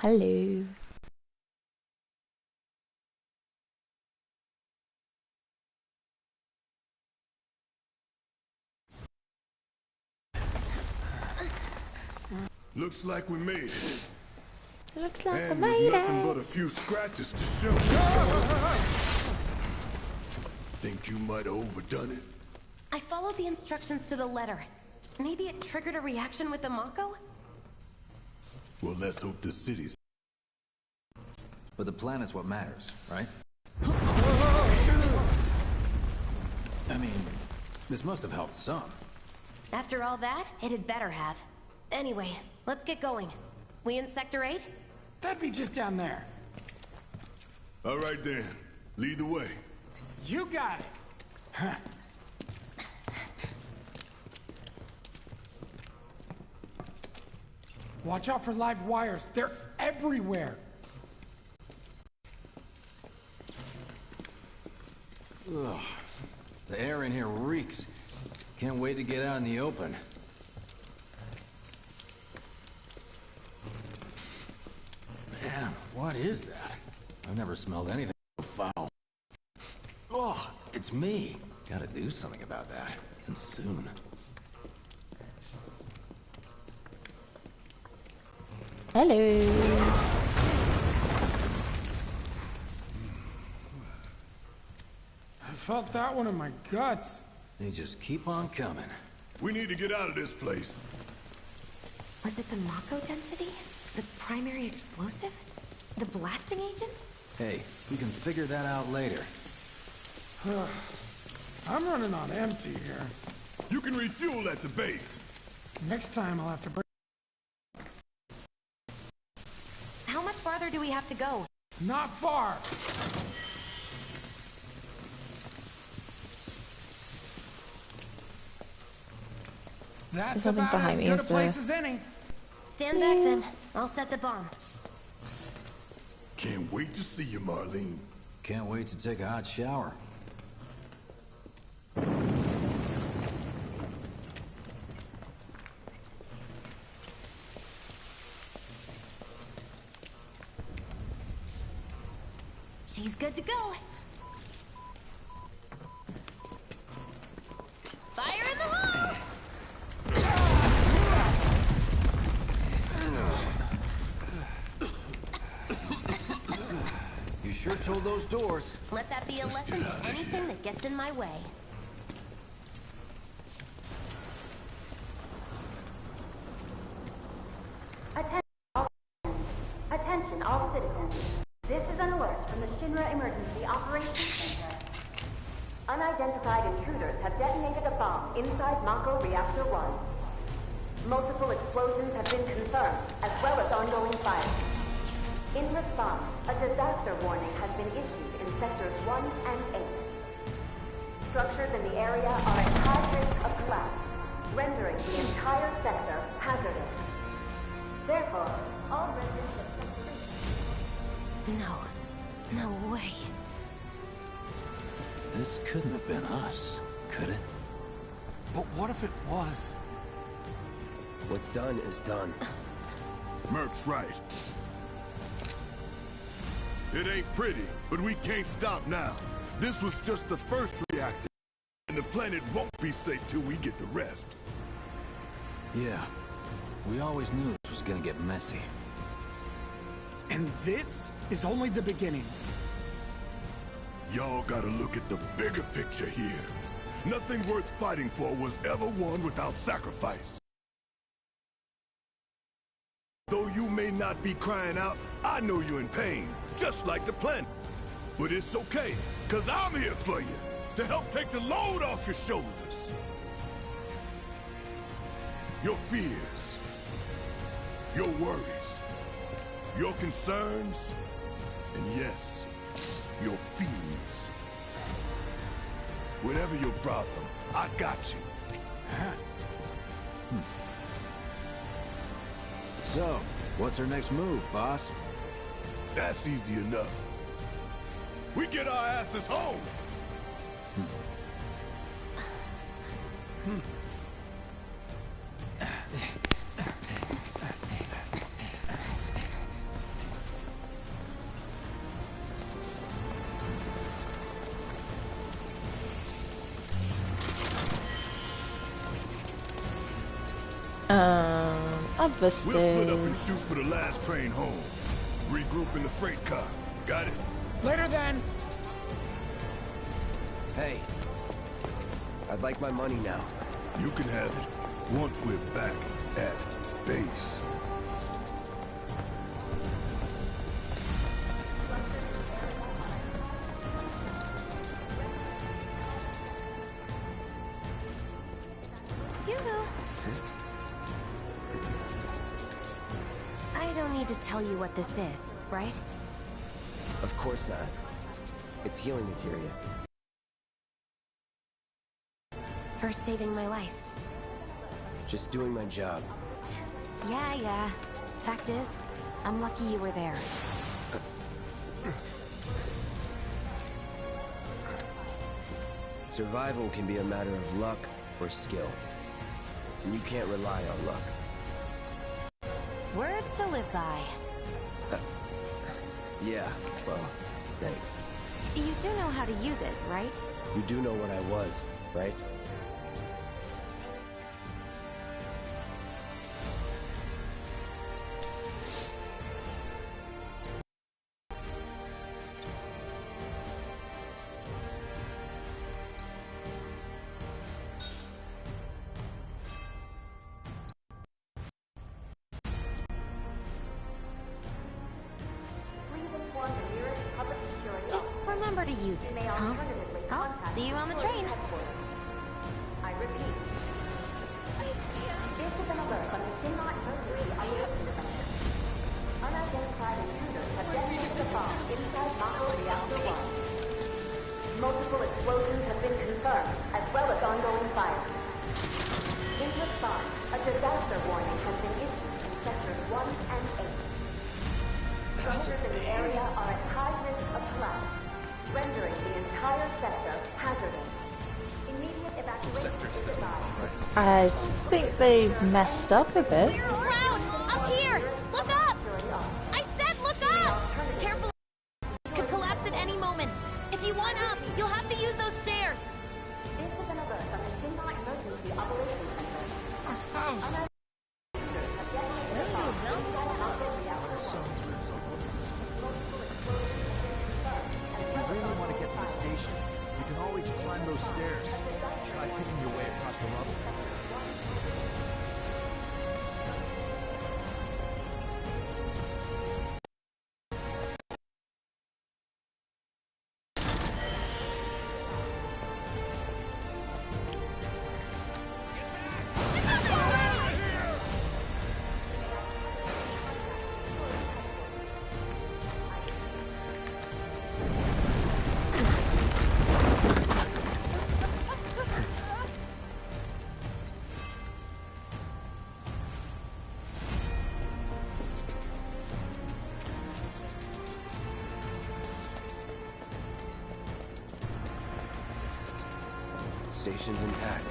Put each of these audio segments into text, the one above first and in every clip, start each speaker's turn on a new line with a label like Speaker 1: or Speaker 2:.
Speaker 1: Hello.
Speaker 2: Looks like we made it.
Speaker 1: Looks like
Speaker 2: And
Speaker 1: we
Speaker 2: with
Speaker 1: made
Speaker 2: nothing
Speaker 1: it.
Speaker 2: but a few scratches to show. Think you might have overdone it?
Speaker 3: I followed the instructions to the letter. Maybe it triggered a reaction with the Mako?
Speaker 2: Well, let's hope the city's...
Speaker 4: But the planet's what matters, right? I mean, this must have helped some.
Speaker 3: After all that, it had better have. Anyway, let's get going. We in Sector 8?
Speaker 5: That'd be just down there.
Speaker 2: All right then, lead the way.
Speaker 5: You got it. Huh. Watch out for live wires. They're everywhere.
Speaker 4: Ugh. The air in here reeks. Can't wait to get out in the open. Man, what is that? I've never smelled anything so foul. Oh, it's me. Gotta do something about that. And soon.
Speaker 1: Hello.
Speaker 5: I felt that one in my guts.
Speaker 4: They just keep on coming.
Speaker 2: We need to get out of this place.
Speaker 3: Was it the Mako density? The primary explosive? The blasting agent?
Speaker 4: Hey, we can figure that out later.
Speaker 5: I'm running on empty here.
Speaker 2: You can refuel at the base.
Speaker 5: Next time I'll have to bring...
Speaker 3: How much farther do we have to go?
Speaker 5: Not far. That's
Speaker 1: something
Speaker 5: about
Speaker 1: behind
Speaker 5: as
Speaker 1: me,
Speaker 5: good
Speaker 1: is
Speaker 5: a
Speaker 1: there?
Speaker 5: place as any.
Speaker 3: Stand back then. I'll set the bomb.
Speaker 2: Can't wait to see you, Marlene.
Speaker 4: Can't wait to take a hot shower.
Speaker 3: She's good to go. Fire in the hole!
Speaker 4: You sure told those doors.
Speaker 3: Let that be a lesson to anything that gets in my way.
Speaker 6: Attention all citizens. This is an alert from the Shinra Emergency Operations Center. Unidentified intruders have detonated a bomb inside Mako Reactor 1. Multiple explosions have been confirmed, as well as ongoing fire. In response, a disaster warning has been issued in Sectors 1 and 8. Structures in the area are at high risk of collapse, rendering the entire sector hazardous. Therefore, all residents of Sector 8...
Speaker 3: No way.
Speaker 4: This couldn't have been us, could it?
Speaker 5: But what if it was?
Speaker 7: What's done is done.
Speaker 2: Merc's right. It ain't pretty, but we can't stop now. This was just the first reactor, and the planet won't be safe till we get the rest.
Speaker 4: Yeah. We always knew this was gonna get messy.
Speaker 5: And this is only the beginning.
Speaker 2: Y'all gotta look at the bigger picture here. Nothing worth fighting for was ever won without sacrifice. Though you may not be crying out, I know you're in pain, just like the planet. But it's okay, cause I'm here for you, to help take the load off your shoulders. Your fears, your worries, your concerns, and yes, your fees. Whatever your problem, I got you.
Speaker 4: So, what's our next move, boss?
Speaker 2: That's easy enough. We get our asses home! We'll split up and
Speaker 1: Buses.
Speaker 2: shoot for the last train home. Regroup in the freight car. Got it?
Speaker 5: Later then.
Speaker 7: Hey. I'd like my money now.
Speaker 2: You can have it once we're back at base.
Speaker 3: Yoo-hoo. I don't need to tell you what this is, right?
Speaker 7: Of course not. It's healing materia.
Speaker 3: For saving my life.
Speaker 7: Just doing my job.
Speaker 3: Yeah. Fact is, I'm lucky you were there.
Speaker 7: Survival can be a matter of luck or skill. And you can't rely on luck.
Speaker 3: Words to live by.
Speaker 7: Yeah, well, thanks.
Speaker 3: You do know how to use it, right?
Speaker 7: You do know what I was, right?
Speaker 6: Please inform the nearest public security
Speaker 3: Just remember to use it,
Speaker 6: may
Speaker 3: huh?
Speaker 6: alternatively
Speaker 3: Oh,
Speaker 6: contact
Speaker 3: see you on the
Speaker 6: security
Speaker 3: train.
Speaker 6: headquarters. I repeat. This is an alert from the Shinra Emergency Operations Center. Unidentified intruders have detonated a bomb inside Mako Reactor 1. Multiple explosions have been confirmed, as well as ongoing fire. In response, a disaster warning has been issued in sectors 1 and 8. Structures in the area are at high risk of collapse, rendering the entire sector hazardous. Immediate evacuation is advised.
Speaker 1: I think they messed up a bit.
Speaker 3: Crowd! Up here! Look up! I said look up! Careful, this could collapse at any moment. If you want up, you'll have to use those stairs.
Speaker 6: This is an alert from the Shinra Emergency Operations Center.
Speaker 8: If you really want to get to the station, you can always climb those stairs. Try picking your way across the rubble.
Speaker 7: Station's intact.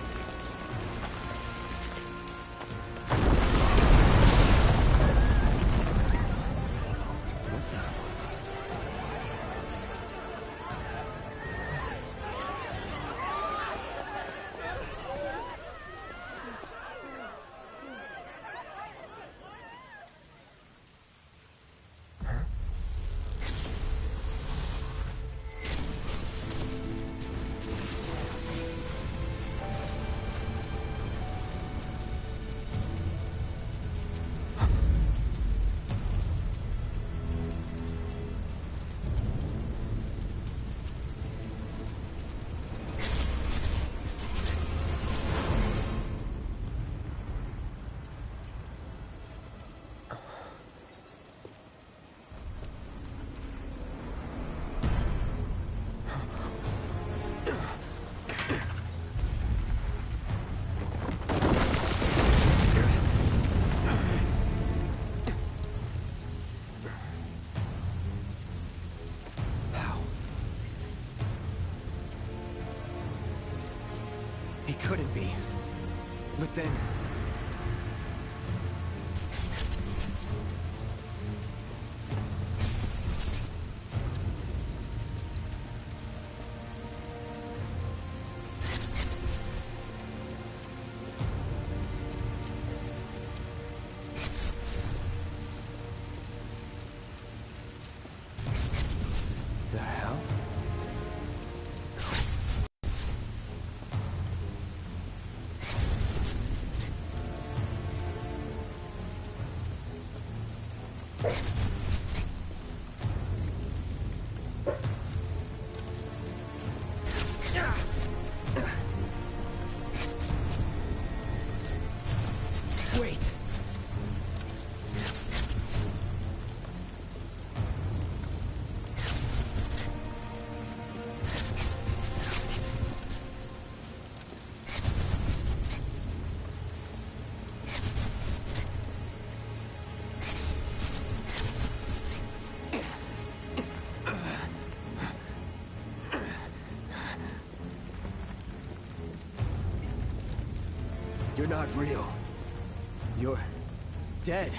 Speaker 5: He couldn't be. But then...
Speaker 7: You're not real. You're dead.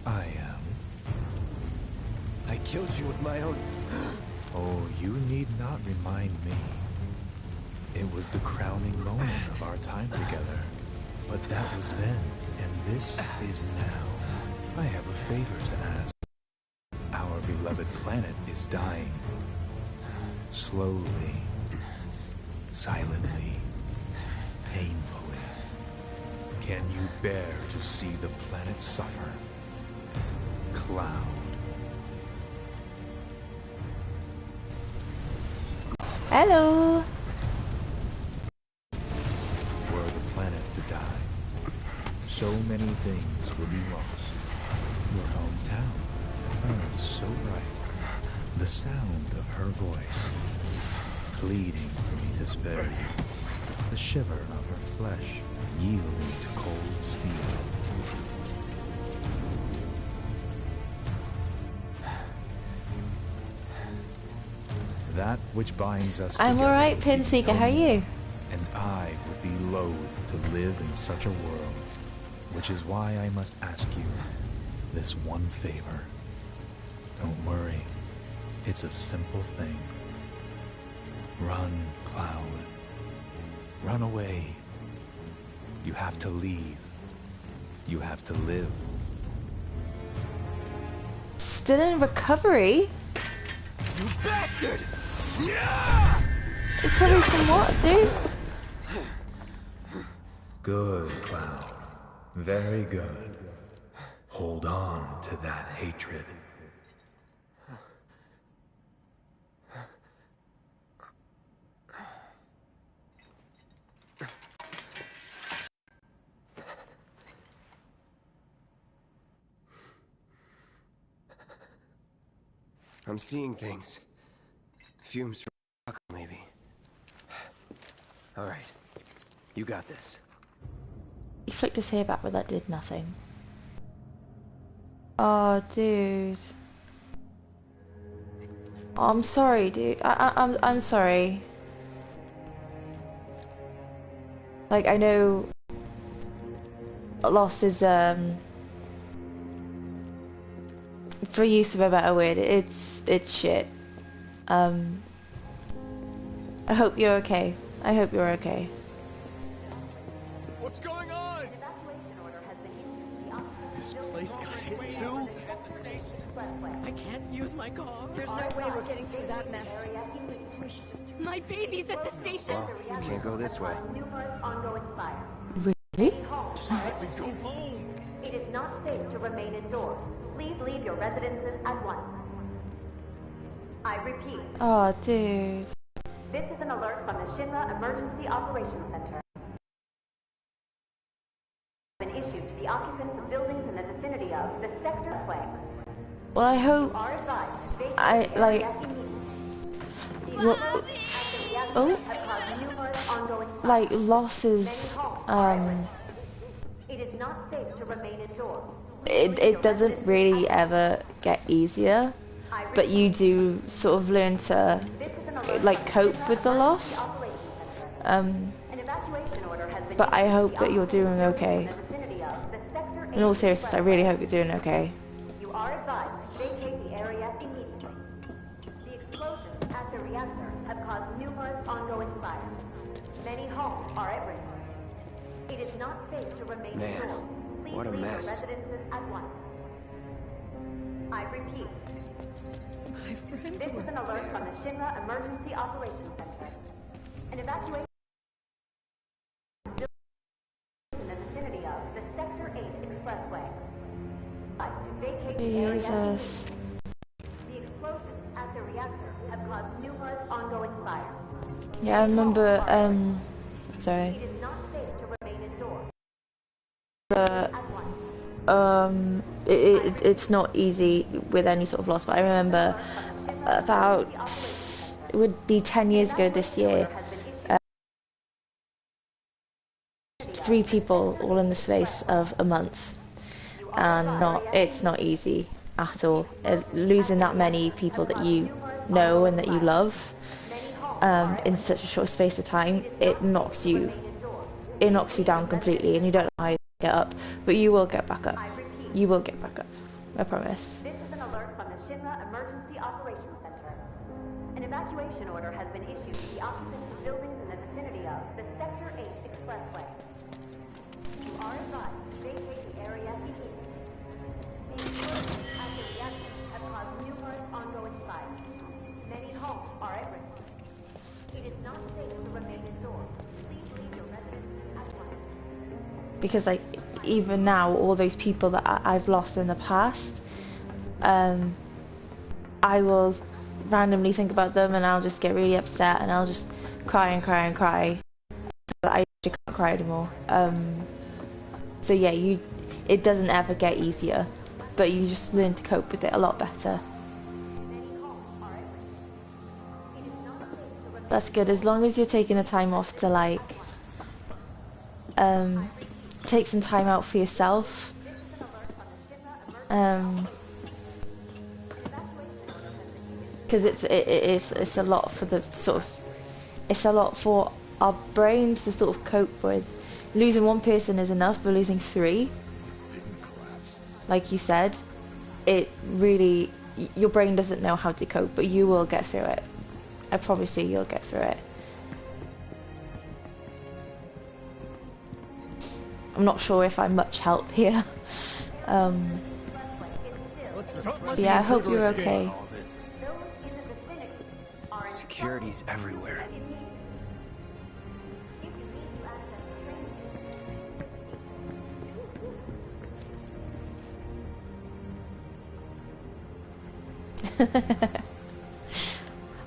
Speaker 8: I am.
Speaker 7: I killed you with my own...
Speaker 8: Oh, you need not remind me. It was the crowning moment of our time together. But that was then, and this is now. I have a favor to ask. Our beloved planet is dying. Slowly. Silently. Painfully. Can you bear to see the planet suffer? Cloud.
Speaker 1: Hello.
Speaker 8: Were the planet to die, so many things would be lost. Your hometown burned so bright. The sound of her voice, pleading for me to spare you. The shiver of her flesh, yielding to cold steel. That which binds us
Speaker 1: I'm
Speaker 8: together
Speaker 1: alright,
Speaker 8: would be
Speaker 1: Pinseeker, how are
Speaker 8: no
Speaker 1: you?
Speaker 8: more, and I would be loath to live in such a world, which is why I must ask you this one favor. Don't worry, it's a simple thing. Run, Cloud. Run away. You have to leave. You have to live.
Speaker 1: Still in recovery?
Speaker 7: You bastard!
Speaker 1: Recovery from what, dude?
Speaker 8: Good, Cloud. Very good. Hold on to that hatred.
Speaker 7: I'm seeing things. Fumes from alcohol, maybe. All right. You got this.
Speaker 1: He flicked his hair back, but that did nothing. Oh, dude. Oh, I'm sorry, dude. I'm sorry. Like, I know loss is for use of a better word, it's shit. I hope you're okay. I hope you're okay.
Speaker 2: What's going on? This place got hit too?
Speaker 9: I can't use my car.
Speaker 10: There's no way we're getting through that mess.
Speaker 9: My baby's at the station.
Speaker 7: Well, you can't go this way.
Speaker 1: Really?
Speaker 6: It is not safe to remain indoors. Please leave your residences at once. I repeat,
Speaker 1: Oh, dude.
Speaker 6: this is an alert from the Shinra Emergency Operations Center. Been issued to the occupants of buildings in the vicinity of the sector sway.
Speaker 1: Well, I hope
Speaker 6: Are advised to vacate
Speaker 1: I
Speaker 6: the
Speaker 1: like.
Speaker 6: area immediately.
Speaker 1: Well,
Speaker 6: Oh?
Speaker 1: oh, like losses.
Speaker 6: It is not safe to remain indoors.
Speaker 1: It doesn't really ever get easier, but you do sort of learn to like cope with the loss. But I hope that you're doing okay. In all seriousness, I really hope you're doing okay.
Speaker 6: You are advised to vacate the area immediately. The explosions at the reactor have caused numerous ongoing fires. Many homes are at risk. It is not safe to remain
Speaker 7: Man,
Speaker 6: indoors. Please
Speaker 7: what a
Speaker 6: leave your
Speaker 7: mess.
Speaker 6: residences at once. I repeat,
Speaker 9: My friend
Speaker 6: this is an
Speaker 9: works
Speaker 6: alert
Speaker 9: there.
Speaker 6: from the Shinra Emergency Operations Center. An evacuation in the vicinity of the Sector 8 Expressway. To vacate the area
Speaker 1: Jesus.
Speaker 6: The explosions at the reactor have caused numerous ongoing fires.
Speaker 1: Yeah, I remember. Sorry.
Speaker 6: It is not safe to remain indoors.
Speaker 1: But
Speaker 6: At once.
Speaker 1: it's not easy with any sort of loss. But I remember about it would be 10 years ago this year. 3 people all in the space of a month, and it's not easy at all. Losing that many people that you know and that you love in such a short space of time, it knocks you it knocks you down completely and you don't know how you get up, but you will get back up. You will get back up. I promise.
Speaker 6: This is an alert from the Shinra Emergency Operations Center. An evacuation order has been issued to the occupants of buildings in the vicinity of the Sector 8 Expressway. You are advised to vacate the area immediately. The explosions at the reactor have caused numerous ongoing fires. Many homes are at risk. It is not safe to remain indoors. Please leave your residence at once.
Speaker 1: Because like even now, all those people that I've lost in the past, I will randomly think about them and I'll just get really upset and I'll just cry and cry and cry so that I can't cry anymore. So yeah, it doesn't ever get easier, but you just learn to cope with it a lot better. That's good, as long as you're taking the time off to like take some time out for yourself. Because it's a lot for the sort of, it's a lot for our brains to sort of cope with. Losing one person is enough, but losing three, like you said, it really, your brain doesn't know how to cope, but you will get through it. I promise you, you'll get through it. I'm not sure if I'm much help here. Yeah, I hope you're okay.
Speaker 7: Security's everywhere.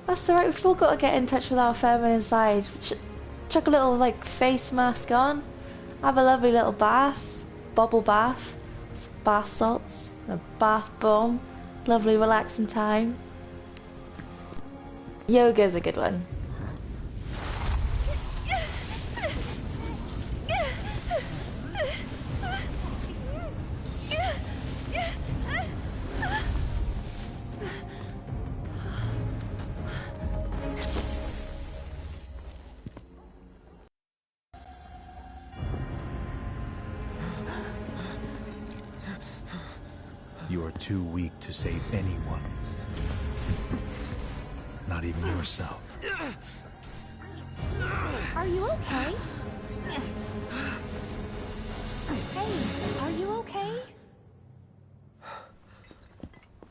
Speaker 1: That's alright, we've all got to get in touch with our feminine side. Chuck a little like face mask on, have a lovely little bath, bubble bath, bath salts, a bath bomb, lovely relaxing time. Yoga's a good one.
Speaker 8: You are too weak to save anyone. Not even yourself.
Speaker 3: Are you okay? Hey, are you okay?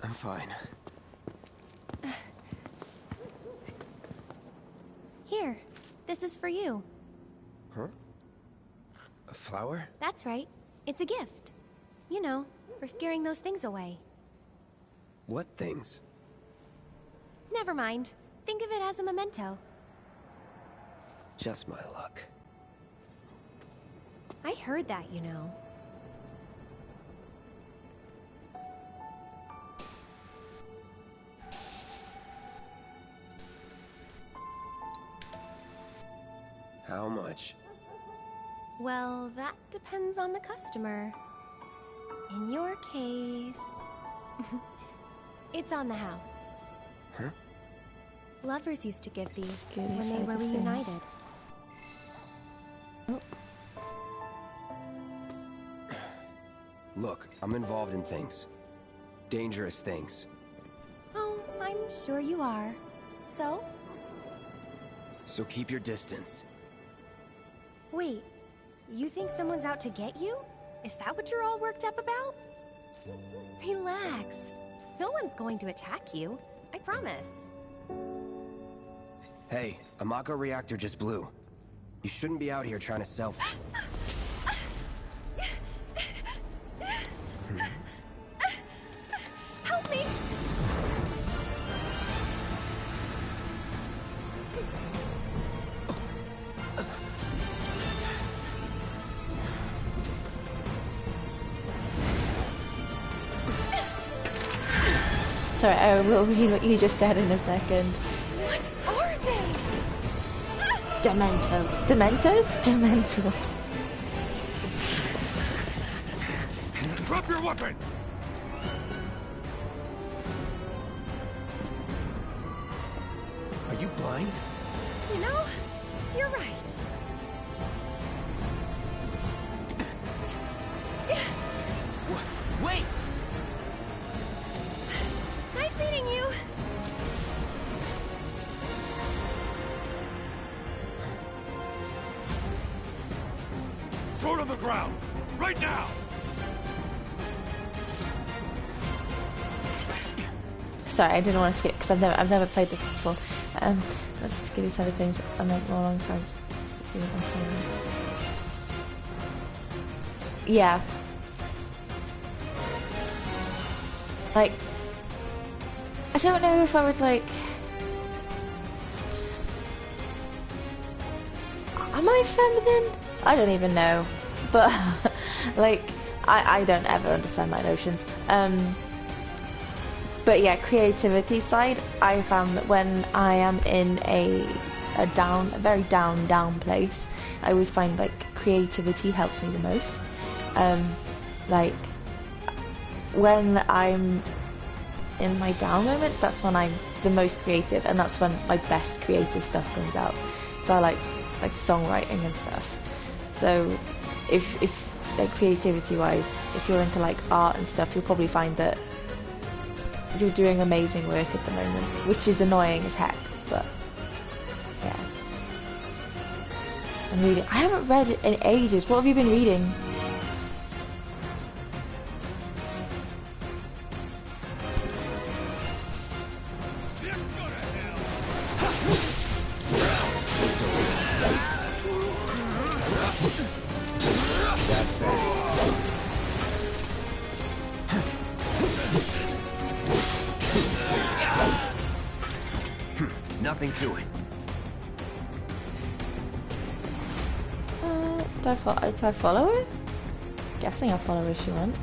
Speaker 7: I'm fine.
Speaker 3: Here, this is for you.
Speaker 7: Huh? A flower?
Speaker 3: That's right. It's a gift. You know, for scaring those things away.
Speaker 7: What things?
Speaker 3: Never mind. Think of it as a memento.
Speaker 7: Just my luck.
Speaker 3: I heard that, you know.
Speaker 7: How much?
Speaker 3: Well, that depends on the customer. In your case... it's on the house.
Speaker 7: Huh?
Speaker 3: Lovers used to give these
Speaker 1: Scary
Speaker 3: when they
Speaker 1: side
Speaker 3: were
Speaker 1: of things.
Speaker 3: reunited.
Speaker 7: Look, I'm involved in things. Dangerous things.
Speaker 3: Oh, I'm sure you are. So?
Speaker 7: So keep your distance.
Speaker 3: Wait, you think someone's out to get you? Is that what you're all worked up about? Relax. No one's going to attack you. I promise.
Speaker 7: Hey, a Mako reactor just blew. You shouldn't be out here trying to sell...
Speaker 3: Help me!
Speaker 1: Sorry, I will read what you just said in a second.
Speaker 3: What are they?
Speaker 1: Demento. Dementos? Dementors.
Speaker 2: Drop your weapon!
Speaker 7: Are you blind?
Speaker 3: You know, you're right.
Speaker 2: sword on the ground! Right now!
Speaker 1: Sorry, I didn't want to skip because I've never played this before. Let's just get these other things and then more alongside. Yeah. Like, I don't know if I would like. Am I feminine? I don't even know, but like, I don't ever understand my emotions. But yeah, creativity side, I found that when I am in a very down place, I always find like creativity helps me the most. Like when I'm in my down moments, that's when I'm the most creative, and that's when my best creative stuff comes out. So I like songwriting and stuff. So if like creativity wise, if you're into like art and stuff, you'll probably find that you're doing amazing work at the moment, which is annoying as heck, but yeah. I'm reading. I haven't read in ages. What have you been reading?
Speaker 7: Nothing to it.
Speaker 1: Do I follow her? Guessing I follow where she went.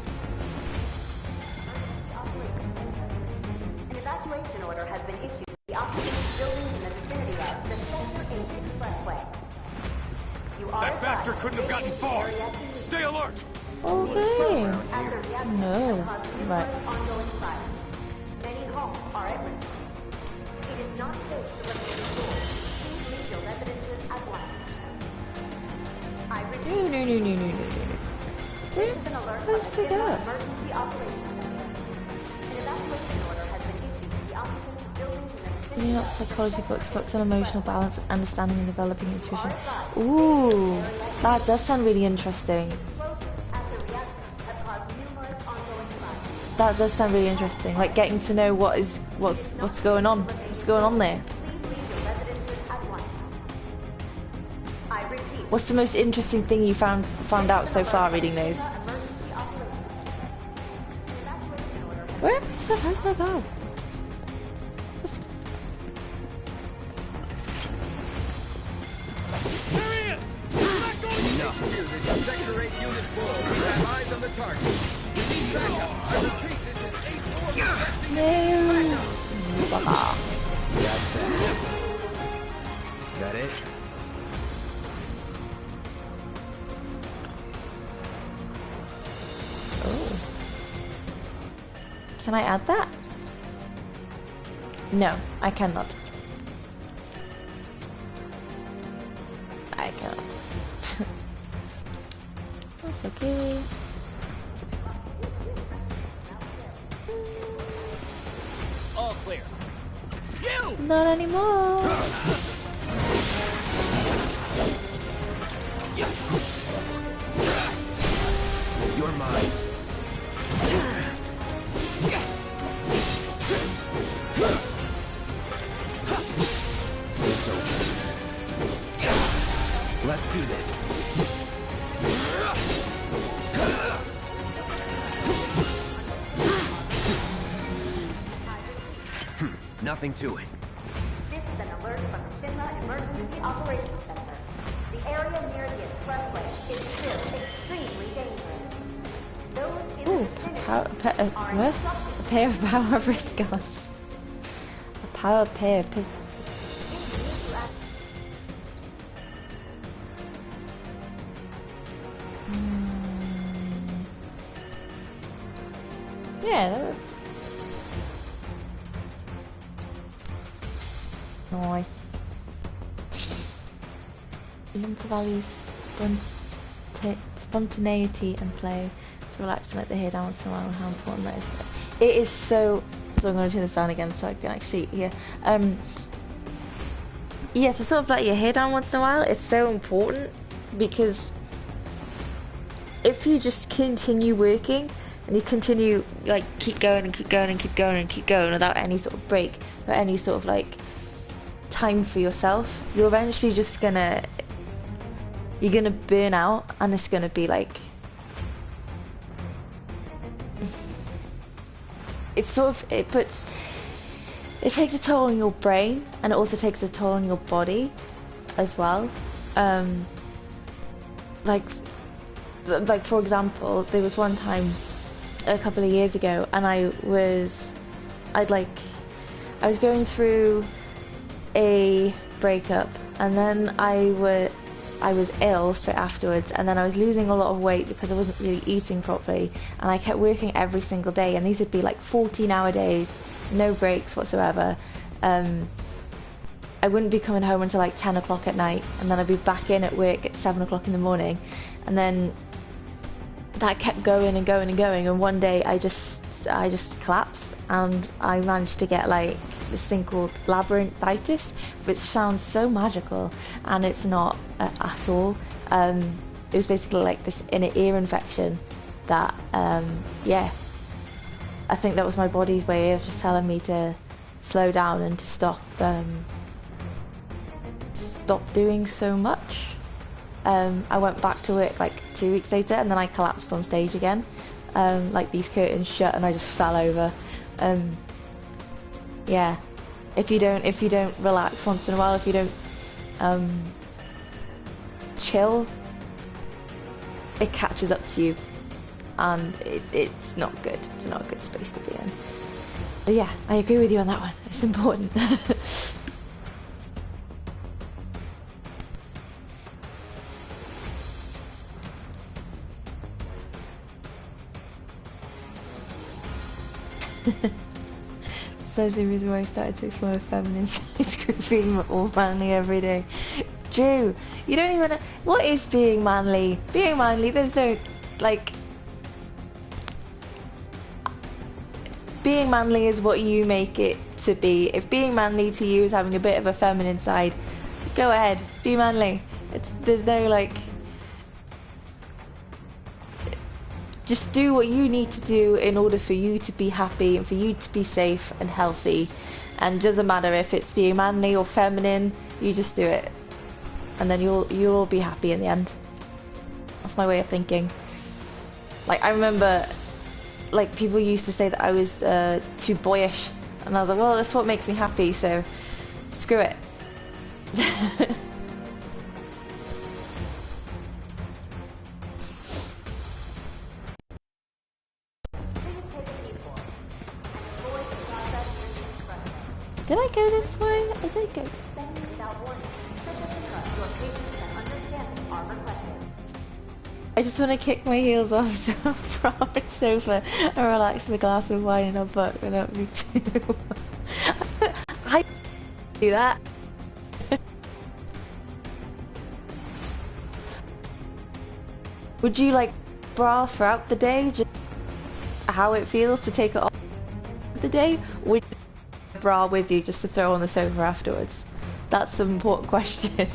Speaker 6: An evacuation order has been issued to the occupants buildings in the vicinity of the Center 8 Expressway. You are
Speaker 2: That bastard couldn't have gotten far! Stay alert!
Speaker 1: Okay. No. Right.
Speaker 6: Ongoing fire. Many homes are at risk. It is not safe to remain indoors. Please leave your residences at once. I repeat.
Speaker 1: No.
Speaker 6: This is an alert from the
Speaker 1: Supposed to go.
Speaker 6: Emergency Operations Center. An evacuation order has been issued to the occupants buildings in the vicinity
Speaker 1: Reading up psychology books, focus on emotional balance, understanding and developing intuition. Ooh, that does sound really interesting. That does sound really interesting. Like getting to know what's going on. What's going on there? What's the most interesting thing you found out so far reading those? Where? How's that go?
Speaker 7: Sector 8 unit 4. Have eyes on the target. We need backup. I repeat, this is 8-4.
Speaker 1: No.
Speaker 7: That it?
Speaker 1: Oh. Can I add that? No, I cannot. I cannot. That's okay.
Speaker 5: All clear. You!
Speaker 1: Not anymore.
Speaker 7: You're mine. It's over. Let's do this. Nothing to it.
Speaker 6: This is an alert from the Shinra Emergency Operations Center. The area near the expressway is still extremely dangerous. Those in the
Speaker 1: Ooh,
Speaker 6: vicinity are
Speaker 1: what?
Speaker 6: instructed
Speaker 1: A pair of power wrist guards. A power pair of pistols. Yeah, that would... Nice. Learn to value spontaneity and play, to relax and let the hair down once in a while, and how important that is. It is so... So I'm going to turn this down again so I can actually hear. Yeah, to sort of let your hair down once in a while, it's so important because if you just continue working and you continue like keep going and keep going and keep going and keep going without any sort of break or any sort of like time for yourself, you're eventually just gonna burn out, and it's gonna be like, it's sort of, it takes a toll on your brain, and it also takes a toll on your body as well. Like for example, there was one time a couple of years ago, and I was going through a breakup, and then I was ill straight afterwards, and then I was losing a lot of weight because I wasn't really eating properly, and I kept working every single day, and these would be like 14-hour days, no breaks whatsoever. I wouldn't be coming home until like 10 o'clock at night, and then I'd be back in at work at 7 o'clock in the morning, and then that kept going and going and going, and one day I just collapsed, and I managed to get like this thing called labyrinthitis, which sounds so magical, and it's not at all. It was basically like this inner ear infection that, yeah, I think that was my body's way of just telling me to slow down and to stop doing so much. I went back to work like 2 weeks later, and then I collapsed on stage again. Like these curtains shut, and I just fell over. Yeah, if you don't relax once in a while, if you don't chill, it catches up to you, and it's not good. It's not a good space to be in. But yeah, I agree with you on that one. It's important. So that's the reason why I started to explore feminine sides, being all manly every day. Drew, you don't even know, what is being manly? Being manly, there's no, like, being manly is what you make it to be. If being manly to you is having a bit of a feminine side, go ahead, be manly. There's no like, just do what you need to do in order for you to be happy and for you to be safe and healthy. And it doesn't matter if it's being manly or feminine, you just do it. And then you'll be happy in the end. That's my way of thinking. Like, I remember, like, people used to say that I was too boyish. And I was like, well, that's what makes me happy, so screw it. Did I go this way? I did go. I just want to kick my heels off so on the sofa and relax with a glass of wine in a butt without me too. I do that. Would you like bra throughout the day? Just how it feels to take it off the day? Would you bra with you just to throw on the sofa afterwards? That's an important question.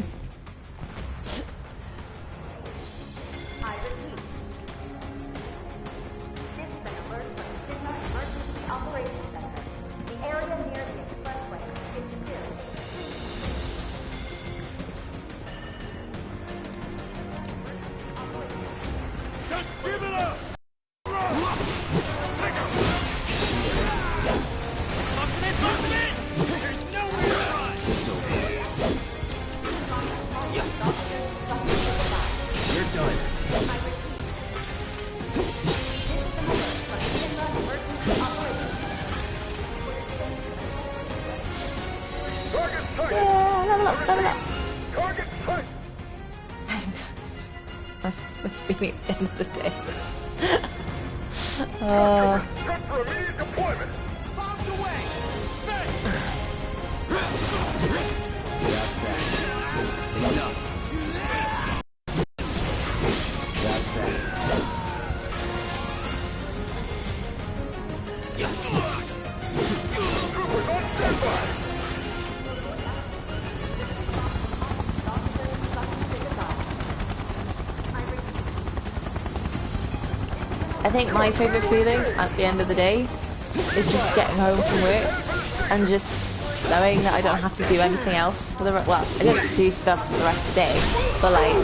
Speaker 1: I think my favourite feeling at the end of the day is just getting home from work and just knowing that I don't have to do anything else for the well, I don't have to do stuff for the rest of the day, but like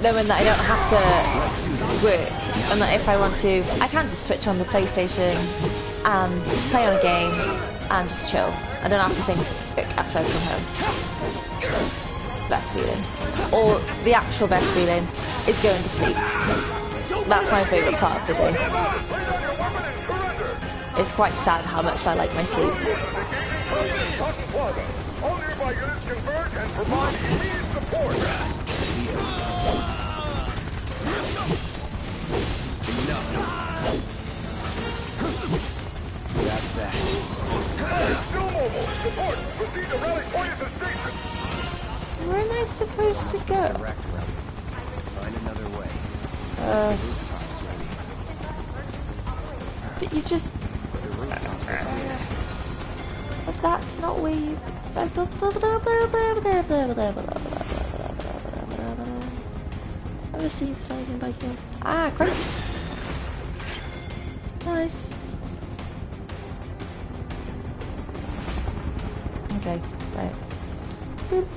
Speaker 1: knowing that I don't have to work and that if I want to, I can just switch on the PlayStation and play on a game and just chill. I don't have to think after I come home. Best feeling. Or the actual best feeling is going to sleep. That's my favourite part of the day. It's quite sad how much I like my sleep.
Speaker 7: That's that.
Speaker 2: Still mobile. Support. Proceed to rally point at the station.
Speaker 1: Where am I supposed to go?
Speaker 7: Direct route. Find another way.
Speaker 1: But you just... But that's not where you... I've never seen something by here. Ah, crates! Nice. Okay, right. Boop.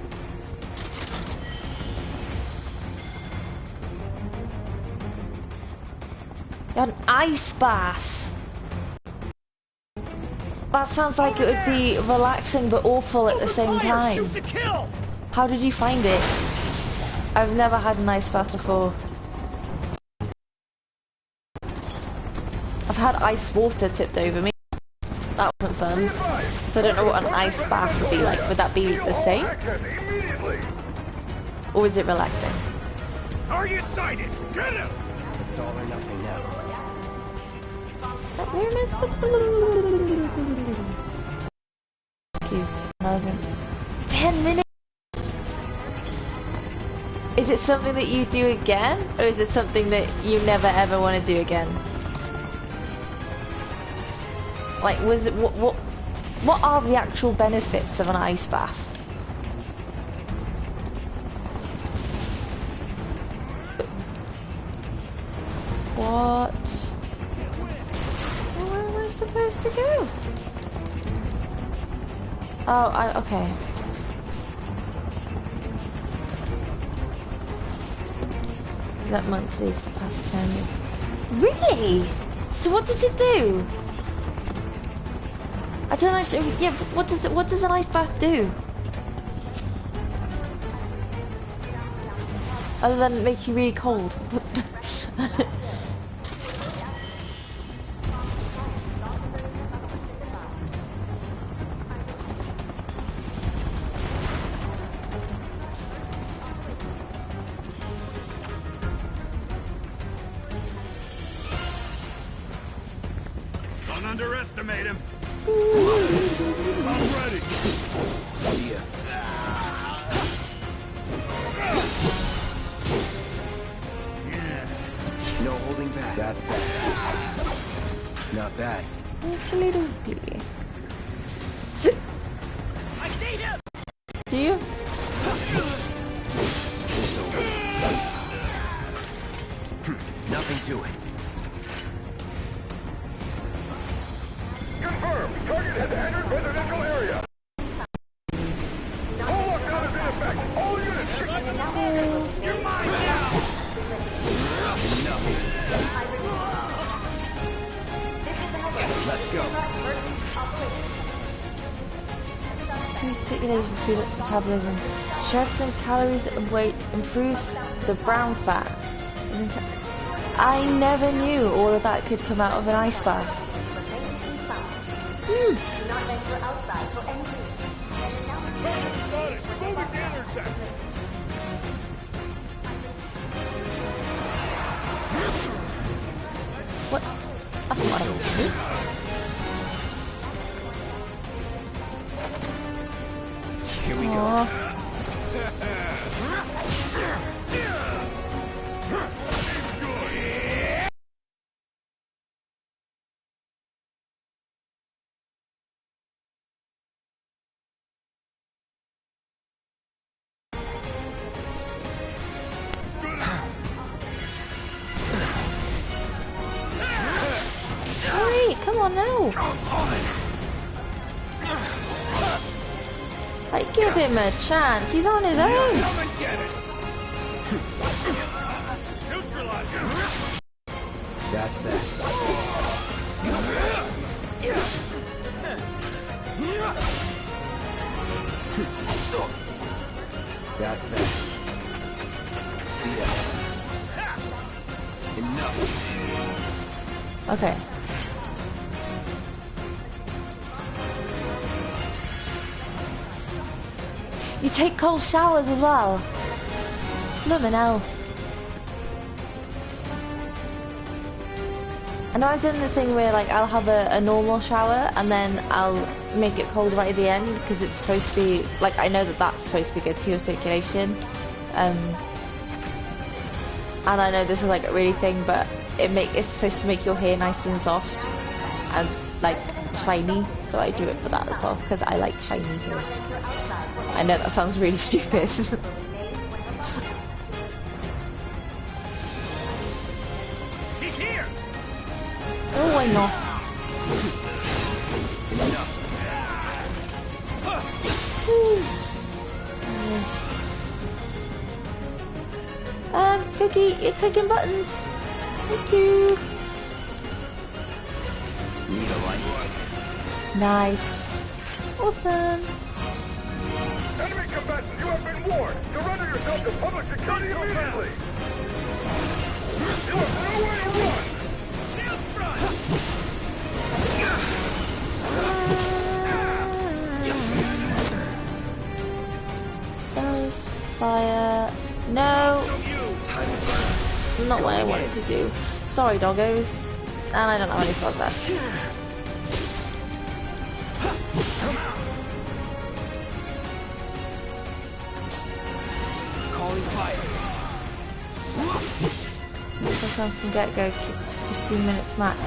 Speaker 1: An ice bath. That sounds like it would be relaxing but awful at the same time. How did you find it? I've never had an ice bath before. I've had ice water tipped over me. That wasn't fun. So I don't know what an ice bath would be like. Would that be the same? Or is it relaxing?
Speaker 2: Target sighted. Get him.
Speaker 7: It's all or nothing now.
Speaker 1: Where am I supposed to... Excuse. I wasn't. 10 minutes? Is it something that you do again? Or is it something that you never ever want to do again? Like, was it... What are the actual benefits of an ice bath? What? Where am I supposed to go? Oh, okay. That monthly for the past 10 years. Really? So what does it do? I don't actually. Yeah, what does an ice bath do? Other than make you really cold.
Speaker 2: Don't underestimate him. I'm ready.
Speaker 7: Yeah. No holding back. That's that. Not bad.
Speaker 9: I see him!
Speaker 1: Do you?
Speaker 7: Nothing to it.
Speaker 2: Confirmed. Target has entered residential area. Full lockdown is in effect. All units. You're mine now.
Speaker 7: Let's go.
Speaker 1: Increase circulation speed and metabolism. Sheds some calories and weight. Improves the brown fat. I never knew all of that could come out of an ice bath.
Speaker 6: Not venture outside for any reason.
Speaker 2: Got it. Moving to intercept.
Speaker 1: What? That's what I want to do.
Speaker 7: Here we go.
Speaker 1: Aww. on now. Like, give him a chance. He's on his own.
Speaker 2: Come and get it. Neutralize.
Speaker 7: That's that. That's that. See ya. Enough.
Speaker 1: Okay. You take cold showers as well. Blooming hell. I know I've done the thing where like I'll have a normal shower and then I'll make it cold right at the end because it's supposed to be like, I know that that's supposed to be good for your circulation. And I know this is like a really thing, but it's supposed to make your hair nice and soft and like shiny, so I do it for that as well because I like shiny hair. I know that sounds really stupid.
Speaker 2: He's here.
Speaker 1: Oh, why not? Cookie, you're clicking buttons. Thank you.
Speaker 7: Need a light?
Speaker 1: Nice. Awesome.
Speaker 2: Enemy combatants, you have been warned. Surrender yourself to public security immediately. You have nowhere to run. Shield front.
Speaker 1: Those fire. No. Not what I wanted to do. Sorry, doggos. And I don't have any spells left.
Speaker 7: Calling fire.
Speaker 1: Sometimes from get-go, keep it to 15 minutes max.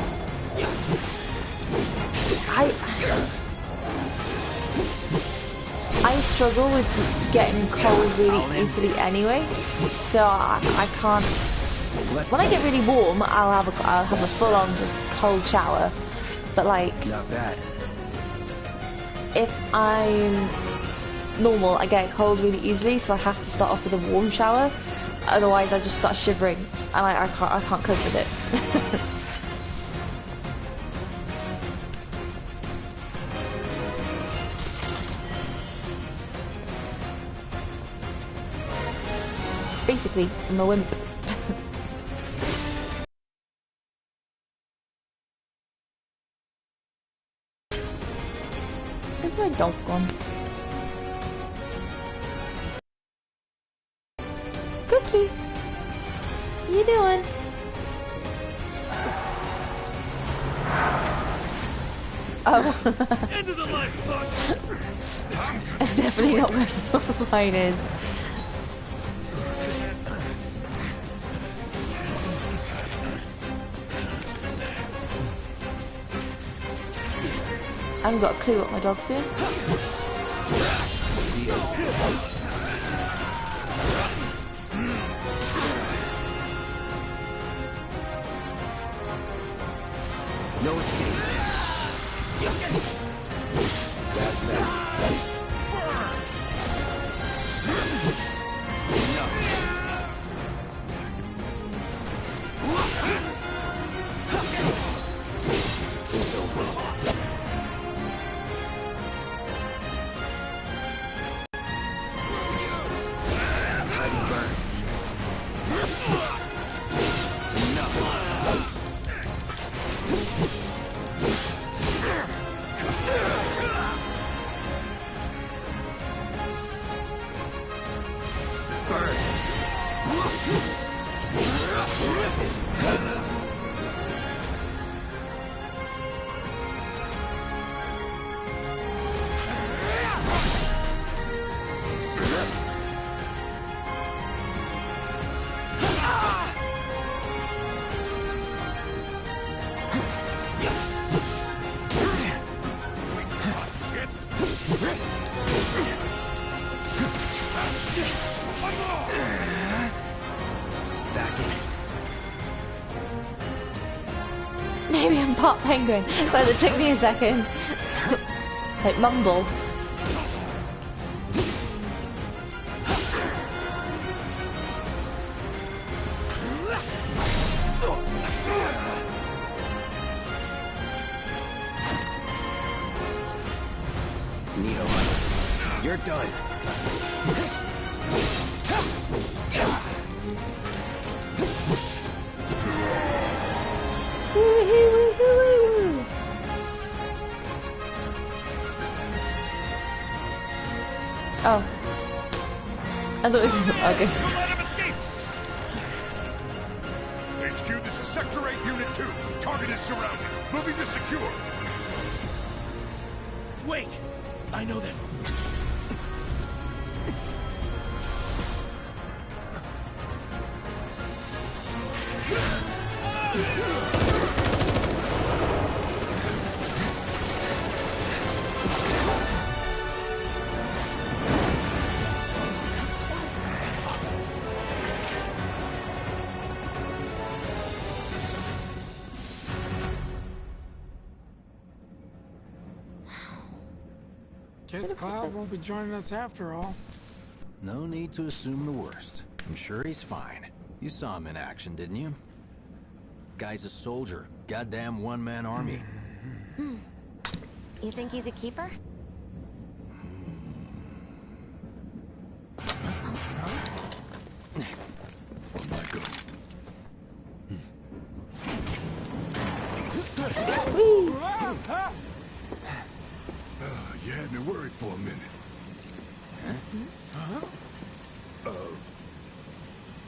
Speaker 1: I struggle with getting cold really easily anyway, so I can't. When I get really warm, I'll have a full-on just cold shower. But like,
Speaker 7: Not bad.
Speaker 1: if I'm normal, I get cold really easily, so I have to start off with a warm shower. Otherwise, I just start shivering, and I can't cope with it. Basically, I'm a wimp. Where's my dog gone? Cookie! What you doing? Oh.
Speaker 2: Into the lifeboat.
Speaker 1: It's definitely not where the line is. I haven't got a clue what my dog's doing.
Speaker 7: No escape. That's that.
Speaker 1: Maybe I'm part penguin, but it took me a second. Like mumble.
Speaker 7: Neato, you're done.
Speaker 1: Woo-hoo-woo-hoo-woo. Oh. I thought it was... okay.
Speaker 2: HQ, this is Sector 8, Unit 2. Target is surrounded. Moving to secure.
Speaker 5: Wait! I know that. Guess Cloud won't be joining us after all.
Speaker 4: No need to assume the worst. I'm sure he's fine. You saw him in action, didn't you? Guy's a soldier. Goddamn one-man army.
Speaker 3: You think he's a keeper?
Speaker 2: On my go. You had me worried for a minute.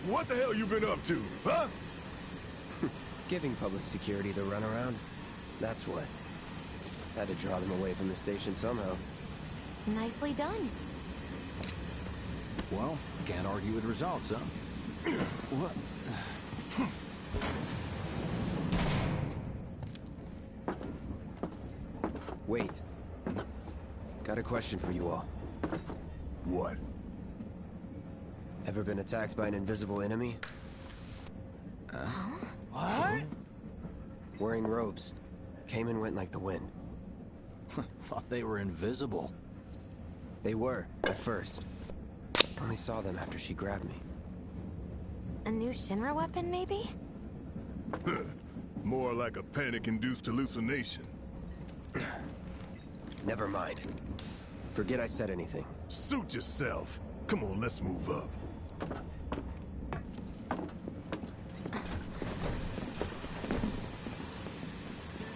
Speaker 2: What the hell you been up to, huh?
Speaker 7: Giving public security the runaround. That's what. Had to draw them away from the station somehow.
Speaker 3: Nicely done.
Speaker 4: Well, can't argue with results, huh? What?
Speaker 7: Wait. Got a question for you all.
Speaker 2: What?
Speaker 7: Ever been attacked by an invisible enemy?
Speaker 4: What?
Speaker 7: Wearing robes. Came and went like the wind.
Speaker 4: Thought they were invisible.
Speaker 7: They were, at first. Only saw them after she grabbed me.
Speaker 3: A new Shinra weapon, maybe?
Speaker 2: More like a panic-induced hallucination.
Speaker 7: Never mind. Forget I said anything.
Speaker 2: Suit yourself. Come on, let's move up.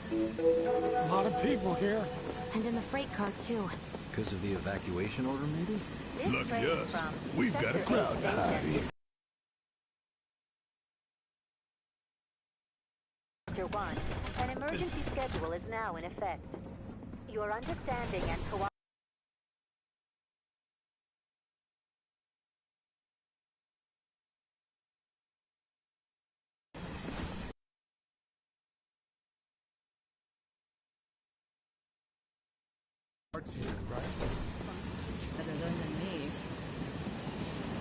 Speaker 5: A lot of people here.
Speaker 3: And in the freight car, too.
Speaker 4: Because of the evacuation order, maybe?
Speaker 2: Lucky us. We've got a crowd to hide in.
Speaker 6: Sector 1, an emergency schedule is now in effect. Your understanding and cooperation.
Speaker 5: Here, right?
Speaker 9: Better than me.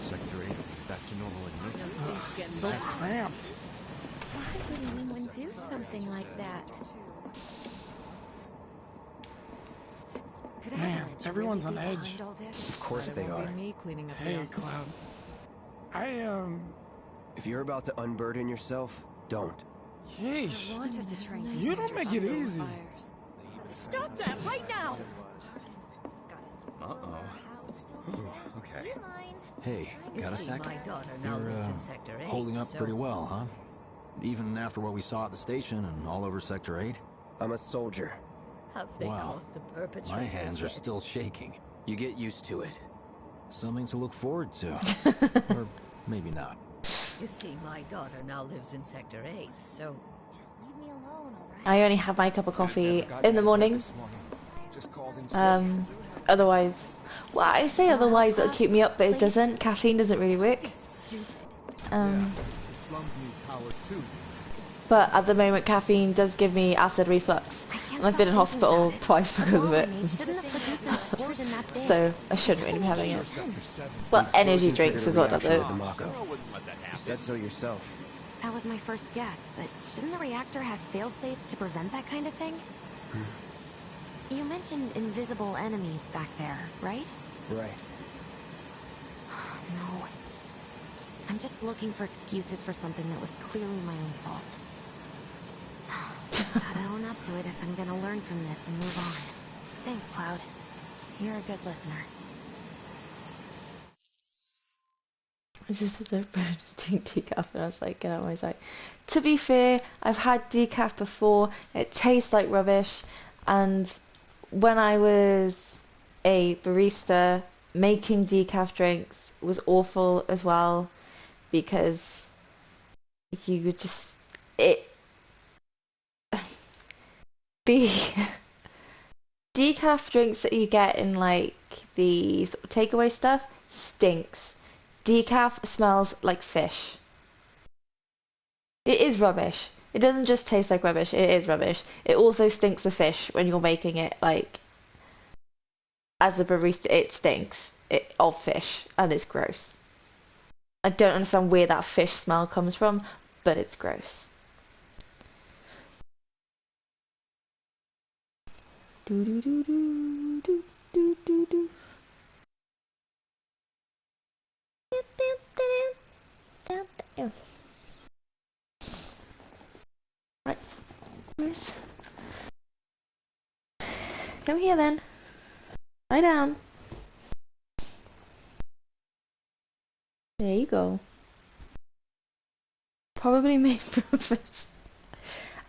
Speaker 11: Sector 8, back to normal admit.
Speaker 5: So cramped.
Speaker 3: Why would anyone do something like that?
Speaker 5: Man, everyone's on edge.
Speaker 7: Of course they are.
Speaker 9: Me cleaning up
Speaker 5: Hey,
Speaker 9: the office.
Speaker 5: Cloud.
Speaker 7: If you're about to unburden yourself, don't.
Speaker 5: Yeesh.
Speaker 9: Wanted the train.
Speaker 5: You don't make it easy.
Speaker 9: Stop that right now!
Speaker 11: Uh-oh. Okay.
Speaker 4: Hey, got a sec?
Speaker 9: My daughter now
Speaker 4: You're,
Speaker 9: lives in Sector 8,
Speaker 4: holding up
Speaker 9: so
Speaker 4: pretty well, huh? Even after what we saw at the station and all over Sector 8?
Speaker 7: I'm a soldier.
Speaker 9: have they
Speaker 4: Wow.
Speaker 9: caught the perpetrators
Speaker 4: My hands are
Speaker 9: yet?
Speaker 4: still shaking.
Speaker 7: You get used to it.
Speaker 4: Something to look forward to. Or maybe not.
Speaker 9: You see, my daughter now lives in Sector 8, so...
Speaker 3: Just leave me alone, alright?
Speaker 1: I only have my cup of coffee in the morning. Otherwise, well, I say otherwise it'll keep me up, but it doesn't. Caffeine doesn't really work. But at the moment, caffeine does give me acid reflux, and I've been in hospital twice because of it. So I shouldn't really be having it. Well, energy drinks is what does it.
Speaker 7: You said so yourself.
Speaker 3: That was my first guess, but shouldn't the reactor have fail-safes to prevent that kind of thing? You mentioned invisible enemies back there, right?
Speaker 7: Right.
Speaker 3: No. I'm just looking for excuses for something that was clearly my own fault. Gotta own up to it if I'm gonna learn from this and move on. Thanks, Cloud. You're a good listener.
Speaker 1: This is just just doing decaf, and I was like, get out of my sight. To be fair, I've had decaf before. It tastes like rubbish, and when I was a barista, making decaf drinks was awful as well, because you would just the decaf drinks that you get in like the sort of takeaway stuff stinks. Decaf smells like fish. It is rubbish. It doesn't just taste like rubbish, it is rubbish. It also stinks of fish when you're making it, like, as a barista, it stinks of fish, and it's gross. I don't understand where that fish smell comes from, but it's gross. Do do do do do do do do. Right, miss. Come here then. Lie down. There you go. Probably made from fish.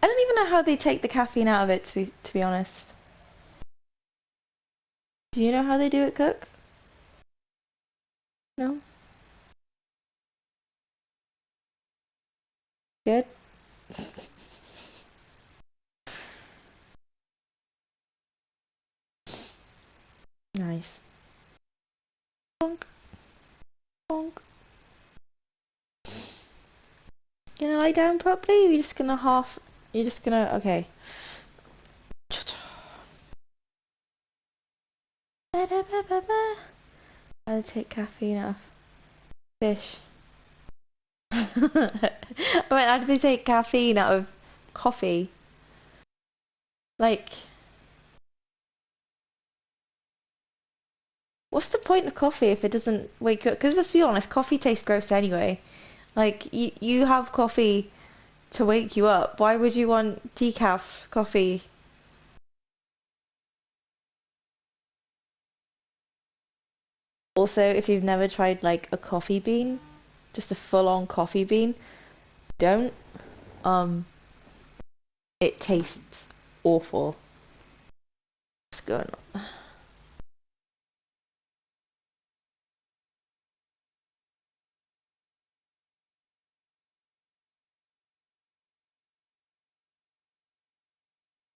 Speaker 1: I don't even know how they take the caffeine out of it, to be honest. Do you know how they do it, Cook? No? Good? Nice. Bonk. Bonk. You gonna lie down properly? Or you're just gonna You're just gonna... Okay. I take caffeine out of fish. Wait, how do they take caffeine out of coffee? Like... What's the point of coffee if it doesn't wake you up? Because let's be honest, coffee tastes gross anyway. Like, you have coffee to wake you up. Why would you want decaf coffee? Also, if you've never tried, like, a coffee bean, just a full-on coffee bean, don't. It tastes awful. What's going on?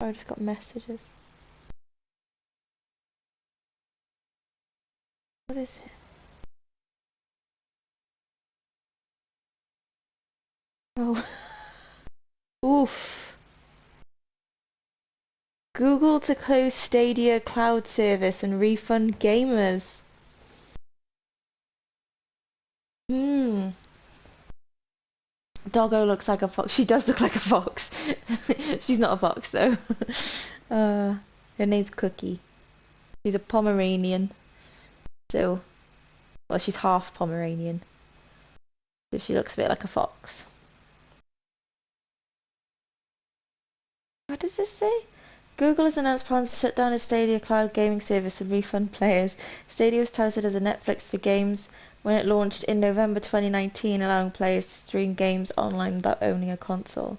Speaker 1: Oh, I just got messages. What is it? Oh. Oof. Google to close Stadia cloud service and refund gamers. Doggo looks like a fox. She does look like a fox. She's not a fox though. Her name's Cookie. She's a Pomeranian. So, well, she's half Pomeranian. So she looks a bit like a fox. What does this say? Google has announced plans to shut down its Stadia cloud gaming service and refund players. Stadia was touted as a Netflix for games when it launched in November 2019, allowing players to stream games online without owning a console.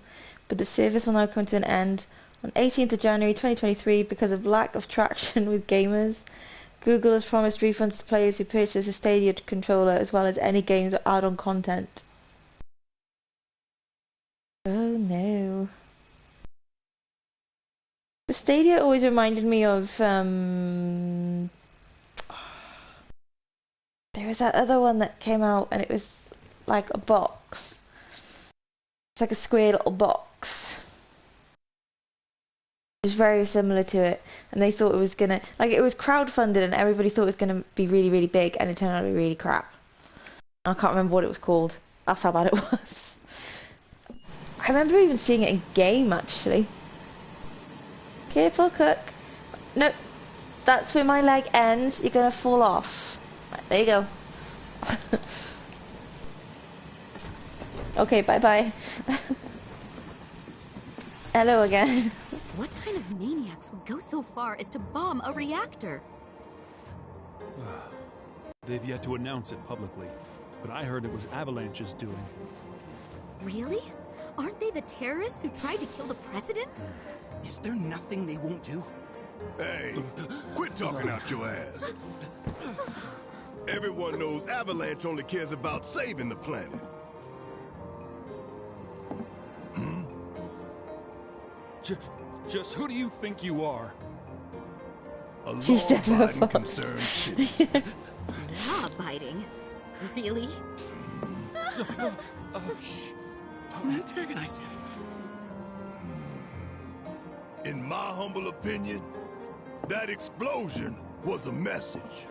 Speaker 1: But the service will now come to an end on 18th of January 2023 because of lack of traction with gamers. Google has promised refunds to players who purchase a Stadia controller as well as any games or add-on content. Oh no. The Stadia always reminded me of there was that other one that came out and it was like a box. It's like a square little box. It was very similar to it, and they thought it was gonna, like, it was crowdfunded and everybody thought it was gonna be really, really big, and it turned out to be really crap. I can't remember what it was called. That's how bad it was. I remember even seeing it in game, actually. Careful, Cook. Nope. That's where my leg ends. You're gonna fall off. Right, there you go. Okay, bye-bye. Hello again.
Speaker 12: What kind of maniacs would go so far as to bomb a reactor?
Speaker 13: They've yet to announce it publicly, but I heard it was Avalanche's doing.
Speaker 12: Really? Aren't they the terrorists who tried to kill the president?
Speaker 11: Is there nothing they won't do?
Speaker 2: Hey, quit talking out your ass. Everyone knows Avalanche only cares about saving the planet.
Speaker 13: Just who do you think you are?
Speaker 2: A law-abiding concerned citizen.
Speaker 12: Law-abiding? Really?
Speaker 13: Shh. Don't antagonize him.
Speaker 2: In my humble opinion, that explosion was a message.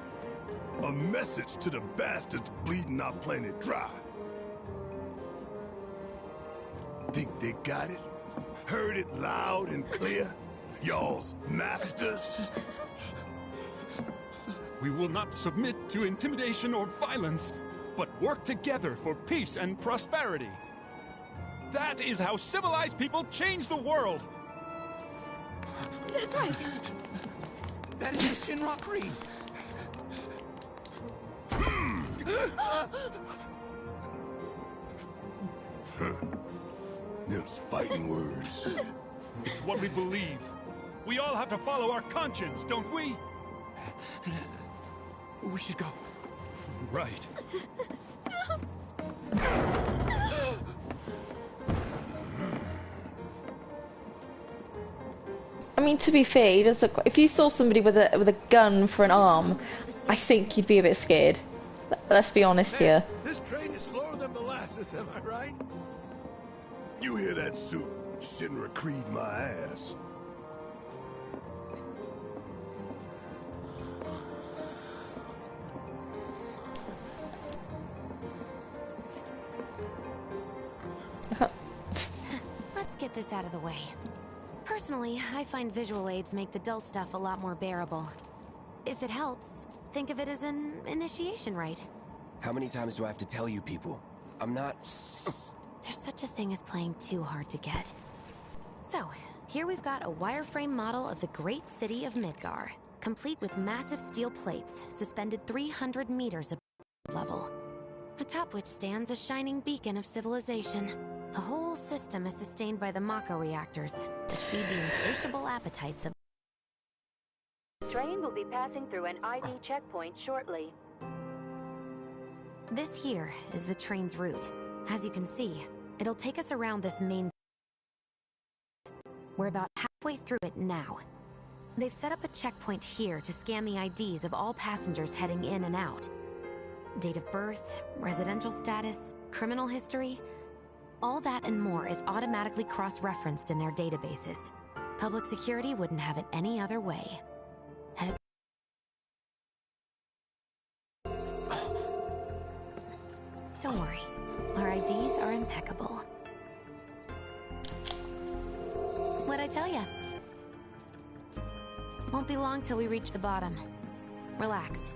Speaker 2: A message to the bastards bleeding our planet dry. Think they got it? Heard it loud and clear? Y'all's masters?
Speaker 13: We will not submit to intimidation or violence, but work together for peace and prosperity. That is how civilized people change the world.
Speaker 12: That's right.
Speaker 11: That is the Shinra Creed.
Speaker 2: Them's fighting words.
Speaker 13: It's what we believe. We all have to follow our conscience, don't we?
Speaker 11: We should go.
Speaker 13: Right.
Speaker 1: I mean, to be fair, he does look, if you saw somebody with a gun for an arm, I think you'd be a bit scared. Let's be honest here.
Speaker 2: This train is slower than molasses, am I right? You hear that, suit? Shinra Creed my ass.
Speaker 3: Let's get this out of the way. Personally, I find visual aids make the dull stuff a lot more bearable. If it helps, think of it as an initiation rite.
Speaker 7: How many times do I have to tell you people? I'm not...
Speaker 3: There's such a thing as playing too hard to get. So, here we've got a wireframe model of the great city of Midgar, complete with massive steel plates suspended 300 meters above level, atop which stands a shining beacon of civilization. The whole system is sustained by the Mako reactors, which feed the insatiable appetites of...
Speaker 6: Train will be passing through an ID checkpoint shortly.
Speaker 3: This here is the train's route. As you can see, it'll take us around this main... We're about halfway through it now. They've set up a checkpoint here to scan the IDs of all passengers heading in and out. Date of birth, residential status, criminal history... All that and more is automatically cross-referenced in their databases. Public security wouldn't have it any other way. Don't worry, our IDs are impeccable. What'd I tell ya? Won't be long till we reach the bottom. Relax.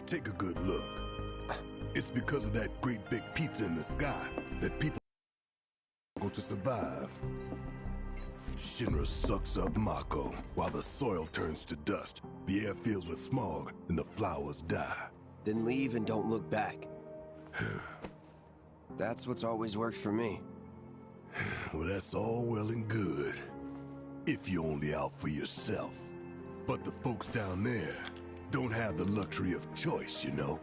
Speaker 2: Take a good look. It's because of that great big pizza in the sky that people go to survive. Shinra sucks up Mako while the soil turns to dust, the air fills with smog, and the flowers die.
Speaker 7: Then leave and don't look back. That's what's always worked for me.
Speaker 2: Well, that's all well and good, if you're only out for yourself. But the folks down there don't have the luxury of choice, you know?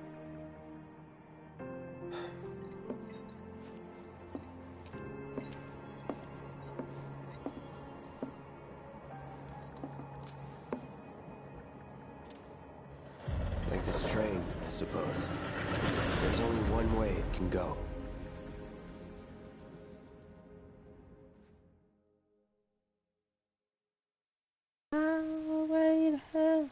Speaker 7: Like this train, I suppose. There's only one way it can go.
Speaker 1: Way to hell.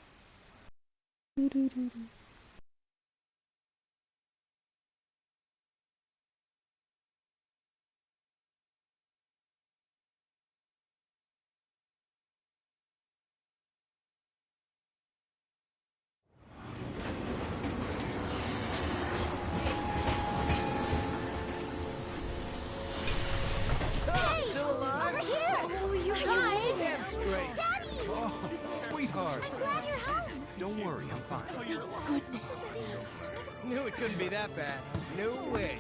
Speaker 11: Don't worry, I'm fine.
Speaker 12: Goodness.
Speaker 7: Knew it couldn't be that bad. No way.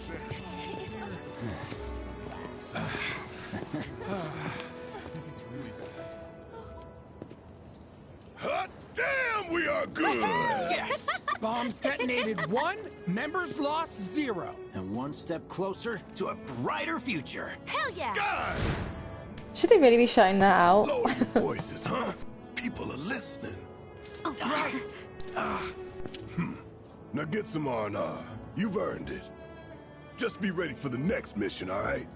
Speaker 2: Hot damn, we are good!
Speaker 5: Yes! Bombs detonated 1, members lost 0.
Speaker 4: And one step closer to a brighter future.
Speaker 12: Hell yeah!
Speaker 2: Guys!
Speaker 1: Should they really be shouting that out?
Speaker 2: Lower your voices, huh? People are listening.
Speaker 12: Oh, right.
Speaker 2: Now get some R&R. You've earned it. Just be ready for the next mission, all right?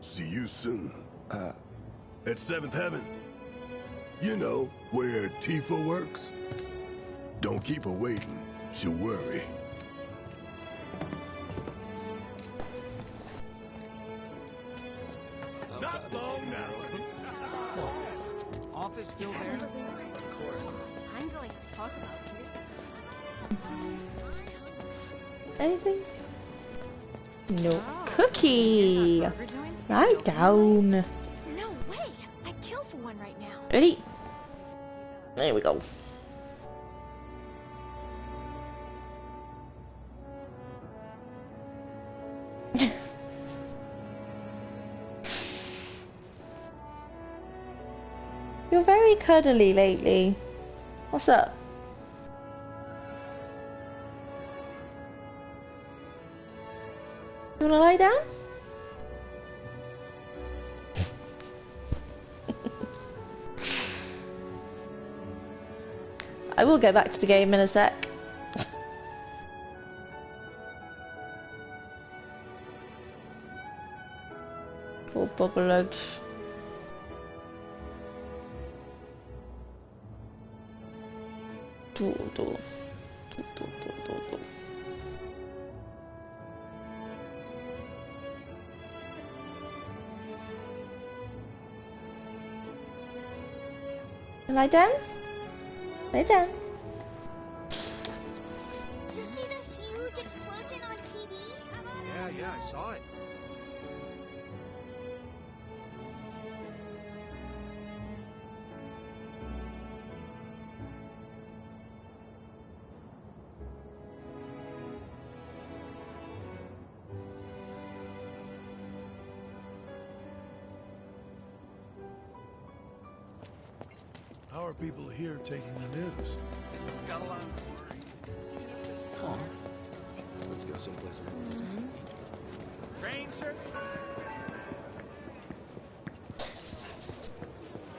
Speaker 2: See you soon. At 7th Heaven. You know, where Tifa works. Don't keep her waiting. She'll worry. Not long now.
Speaker 11: Office still there? Of course.
Speaker 12: I'm going to talk about
Speaker 1: Anything? No. Cookie! Lie down.
Speaker 12: No way! I'd kill for one right now.
Speaker 1: Ready? There we go. You're very cuddly lately. What's up? You wanna lie down? I will go back to the game in a sec. Poor bugger legs. Do. Lie down? Lie down.
Speaker 12: You see the huge explosion on TV?
Speaker 11: Yeah, I saw it.
Speaker 14: How are people here taking the news?
Speaker 11: It's got a lot of worry.
Speaker 4: Come on. Let's go someplace else.
Speaker 5: Train, sir?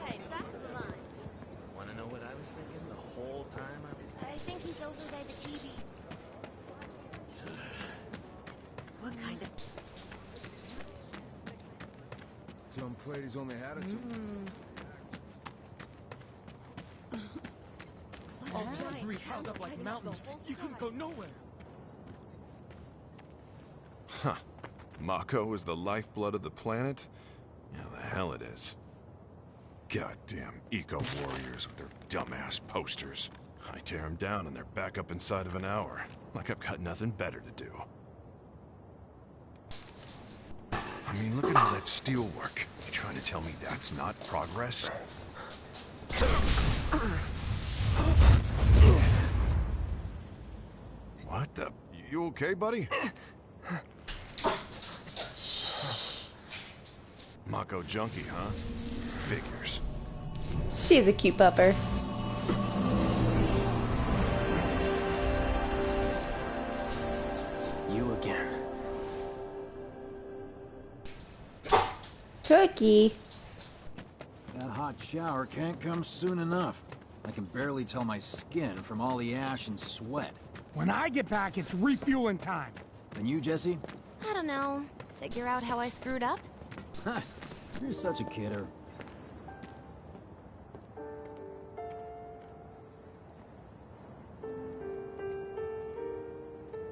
Speaker 12: Hey, back of the line.
Speaker 11: Wanna know what I was thinking the whole time
Speaker 12: I think he's over by the TVs. What kind of...
Speaker 14: Tom Plady's only had it
Speaker 5: All debris piled up like mountains. You couldn't go nowhere.
Speaker 15: Huh. Mako is the lifeblood of the planet? Yeah, the hell it is. Goddamn eco-warriors with their dumbass posters. I tear them down and they're back up inside of an hour. Like I've got nothing better to do. I mean, look at all that steel work. You trying to tell me that's not progress? What the? You okay, buddy? Mako junkie, huh? Figures.
Speaker 1: She's a cute pupper.
Speaker 7: You again.
Speaker 1: Cookie.
Speaker 16: That hot shower can't come soon enough. I can barely tell my skin from all the ash and sweat.
Speaker 5: When I get back, it's refueling time.
Speaker 16: And you, Jesse?
Speaker 3: I don't know. Figure out how I screwed up?
Speaker 16: You're such a kidder.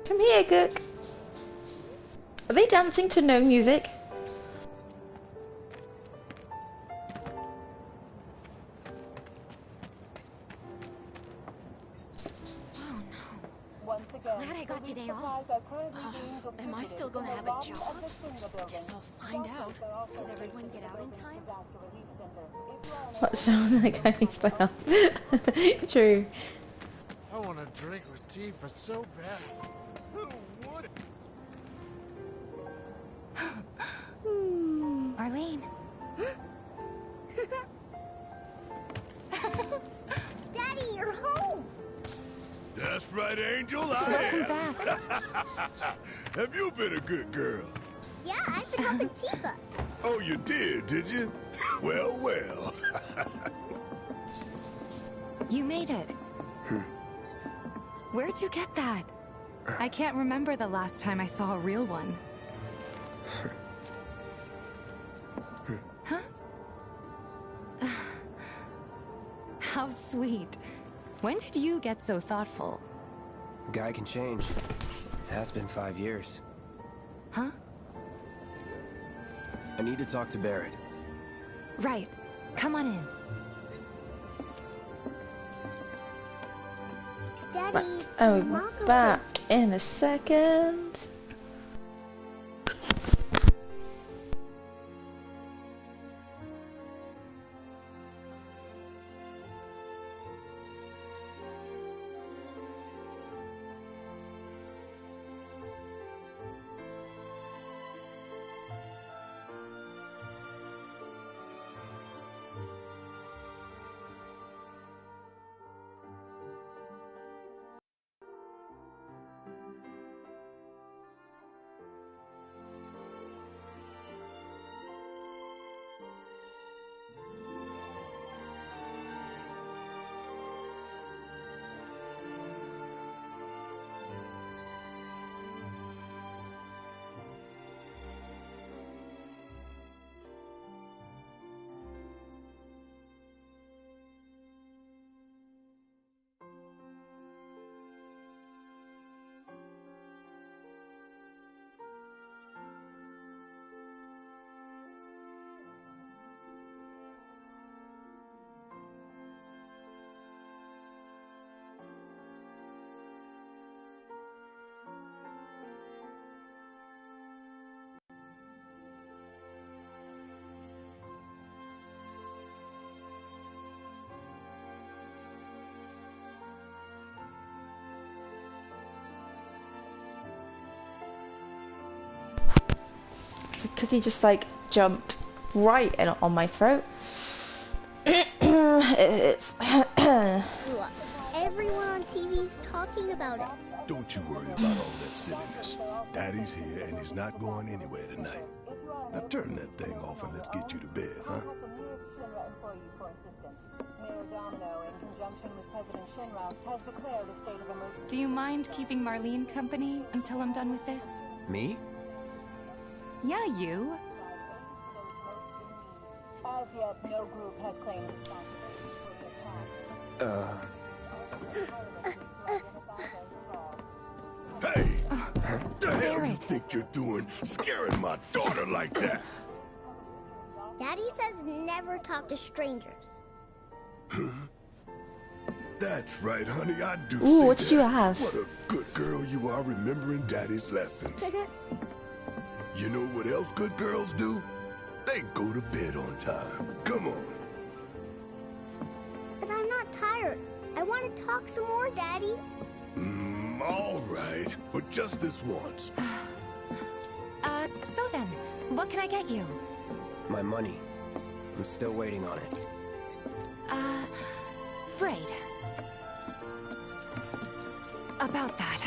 Speaker 1: Come here, Cook. Are they dancing to no music?
Speaker 12: Glad I got today off. Am I still gonna have a job? Guess I'll find out. Did everyone get out in time?
Speaker 1: What sounds like I need spell. True.
Speaker 14: I want a drink with Tifa so bad. Who would?
Speaker 3: Marlene.
Speaker 10: Daddy, you're home!
Speaker 2: That's right, Angel.
Speaker 3: Welcome back.
Speaker 2: Have you been a good girl?
Speaker 10: Yeah, I've been helping Tifa.
Speaker 2: Oh, you did you? Well, well.
Speaker 3: You made it. Where'd you get that? I can't remember the last time I saw a real one. Huh? How sweet. When did you get so thoughtful?
Speaker 7: Guy can change. Has been 5 years.
Speaker 3: Huh?
Speaker 7: I need to talk to Barrett.
Speaker 3: Right. Come on in.
Speaker 10: Daddy,
Speaker 1: Oh,
Speaker 10: Mako
Speaker 1: back in a second. The cookie just like jumped right in on my throat. It's
Speaker 10: Look, everyone on TV's talking about it.
Speaker 2: Don't you worry about all that silliness. Daddy's here and he's not going anywhere tonight. Now turn that thing off and let's get you to bed, huh?
Speaker 3: Do you mind keeping Marlene company until I'm done with this?
Speaker 7: Me?
Speaker 3: Yeah, you.
Speaker 6: As yet, no group has claimed
Speaker 2: Hey! What the hell you think you're doing, scaring my daughter like that?
Speaker 10: Daddy says never talk to strangers.
Speaker 2: That's right, honey, I do
Speaker 1: Ooh,
Speaker 2: say
Speaker 1: what did you have?
Speaker 2: What a good girl you are remembering Daddy's lessons. You know what else good girls do? They go to bed on time. Come on.
Speaker 10: But I'm not tired. I want to talk some more, Daddy.
Speaker 2: All right, but just this once.
Speaker 3: So then, what can I get you?
Speaker 7: My money. I'm still waiting on it.
Speaker 3: Right. About that,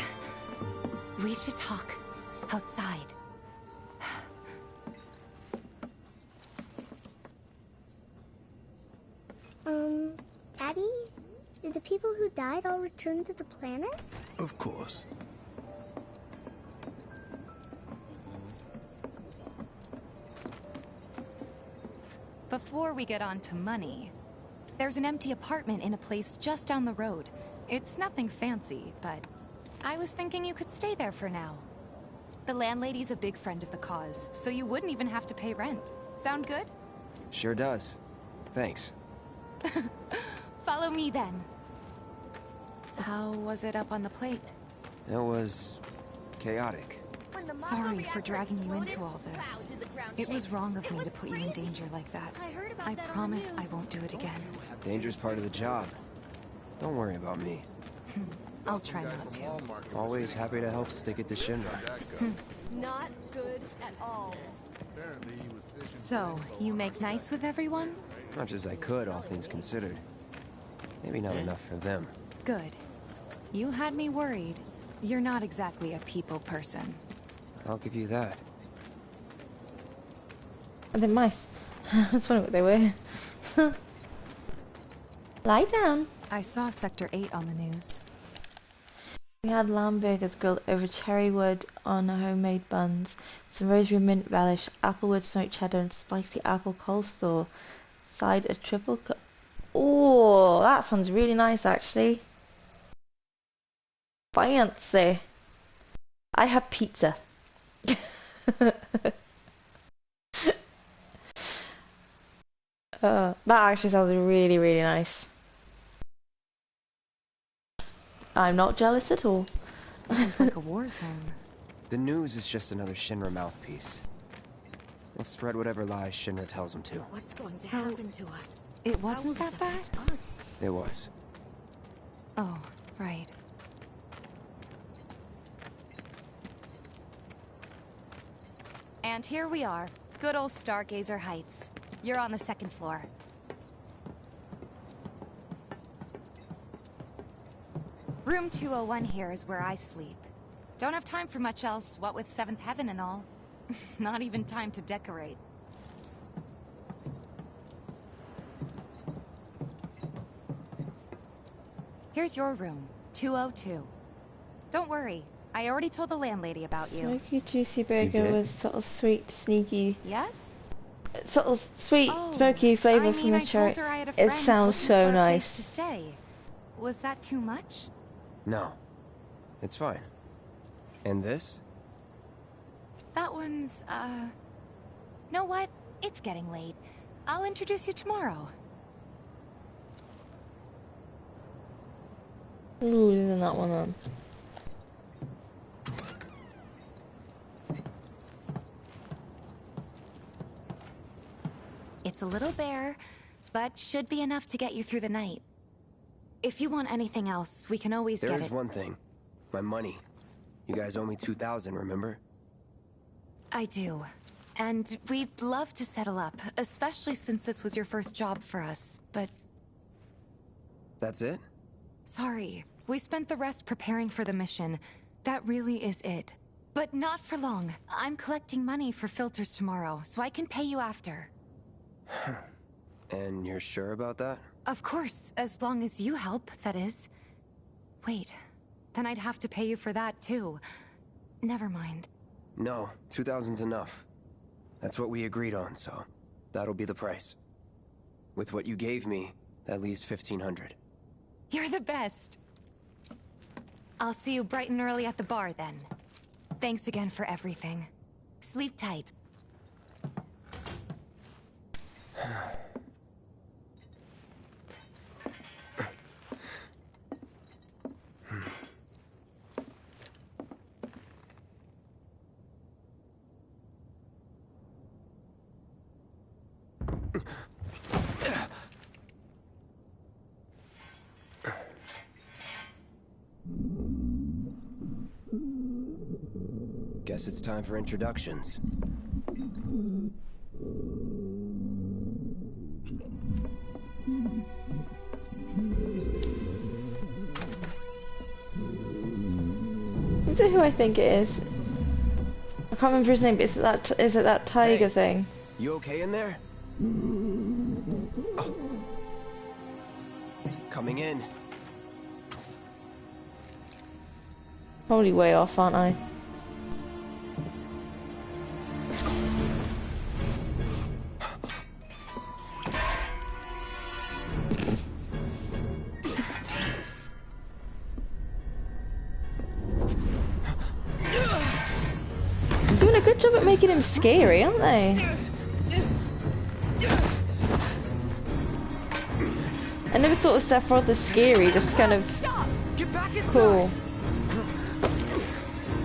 Speaker 3: we should talk outside.
Speaker 10: Daddy? Did the people who died all return to the planet?
Speaker 2: Of course.
Speaker 3: Before we get on to money, there's an empty apartment in a place just down the road. It's nothing fancy, but I was thinking you could stay there for now. The landlady's a big friend of the cause, so you wouldn't even have to pay rent. Sound good?
Speaker 7: Sure does. Thanks.
Speaker 3: Follow me then. How was it up on the plate?
Speaker 7: It was chaotic.
Speaker 17: Sorry for dragging you into all this. It was wrong of me to put you in danger like that. I promise I won't do it again.
Speaker 7: Danger's part of the job. Don't worry about me.
Speaker 17: I'll try not to.
Speaker 7: Always happy to help stick it to Shinra.
Speaker 12: Not good at all.
Speaker 17: So, you make nice with everyone?
Speaker 7: Much as I could, all things considered. Maybe not enough for them.
Speaker 17: Good. You had me worried. You're not exactly a people person.
Speaker 7: I'll give you that.
Speaker 1: Are they mice? That's funny what they were. Lie down.
Speaker 17: I saw Sector 8 on the news.
Speaker 1: We had lamb burgers grilled over cherry wood on homemade buns, some rosemary mint relish, applewood smoked cheddar, and spicy apple coleslaw. Side a triple cut. Oh, that sounds really nice actually. Fancy. I have pizza. That actually sounds really, really nice. I'm not jealous at all.
Speaker 17: It's like a war zone.
Speaker 7: The news is just another Shinra mouthpiece. They'll spread whatever lies Shinra tells them to.
Speaker 12: What's going to happen to us?
Speaker 17: It wasn't that bad?
Speaker 7: It was.
Speaker 17: Oh, right. And here we are. Good old Stargazer Heights. You're on the second floor. Room 201 here is where I sleep. Don't have time for much else, what with Seventh Heaven and all. Not even time to decorate. Here's your room, 202. Don't worry, I already told the landlady about you.
Speaker 1: Smoky, juicy burger with subtle, sweet, sneaky.
Speaker 17: Yes?
Speaker 1: Subtle, sweet, smoky flavour from the cherry. It sounds so nice.
Speaker 17: To stay. Was that too much?
Speaker 7: No. It's fine. And this?
Speaker 17: That one's, know what? It's getting late. I'll introduce you tomorrow.
Speaker 1: Ooh, isn't that one on?
Speaker 17: It's a little bare, but should be enough to get you through the night. If you want anything else, we can always get it.
Speaker 7: There's one thing. My money. You guys owe me 2,000, remember?
Speaker 17: I do. And we'd love to settle up, especially since this was your first job for us, but...
Speaker 7: That's it?
Speaker 17: Sorry. We spent the rest preparing for the mission. That really is it. But not for long. I'm collecting money for filters tomorrow, so I can pay you after.
Speaker 7: And you're sure about that?
Speaker 17: Of course, as long as you help, that is. Wait, then I'd have to pay you for that too. Never mind.
Speaker 7: No, 2,000's enough. That's what we agreed on, so that'll be the price. With what you gave me, that leaves 1,500.
Speaker 17: You're the best. I'll see you bright and early at the bar then. Thanks again for everything. Sleep tight.
Speaker 7: Guess it's time for introductions.
Speaker 1: Is it who I think it is? I can't remember his name, but is it that tiger thing?
Speaker 7: You okay in there? Oh. Coming in.
Speaker 1: Probably way off, aren't I? Doing a good job at making him scary, aren't they? I never thought of Sephiroth as scary, just kind of cool.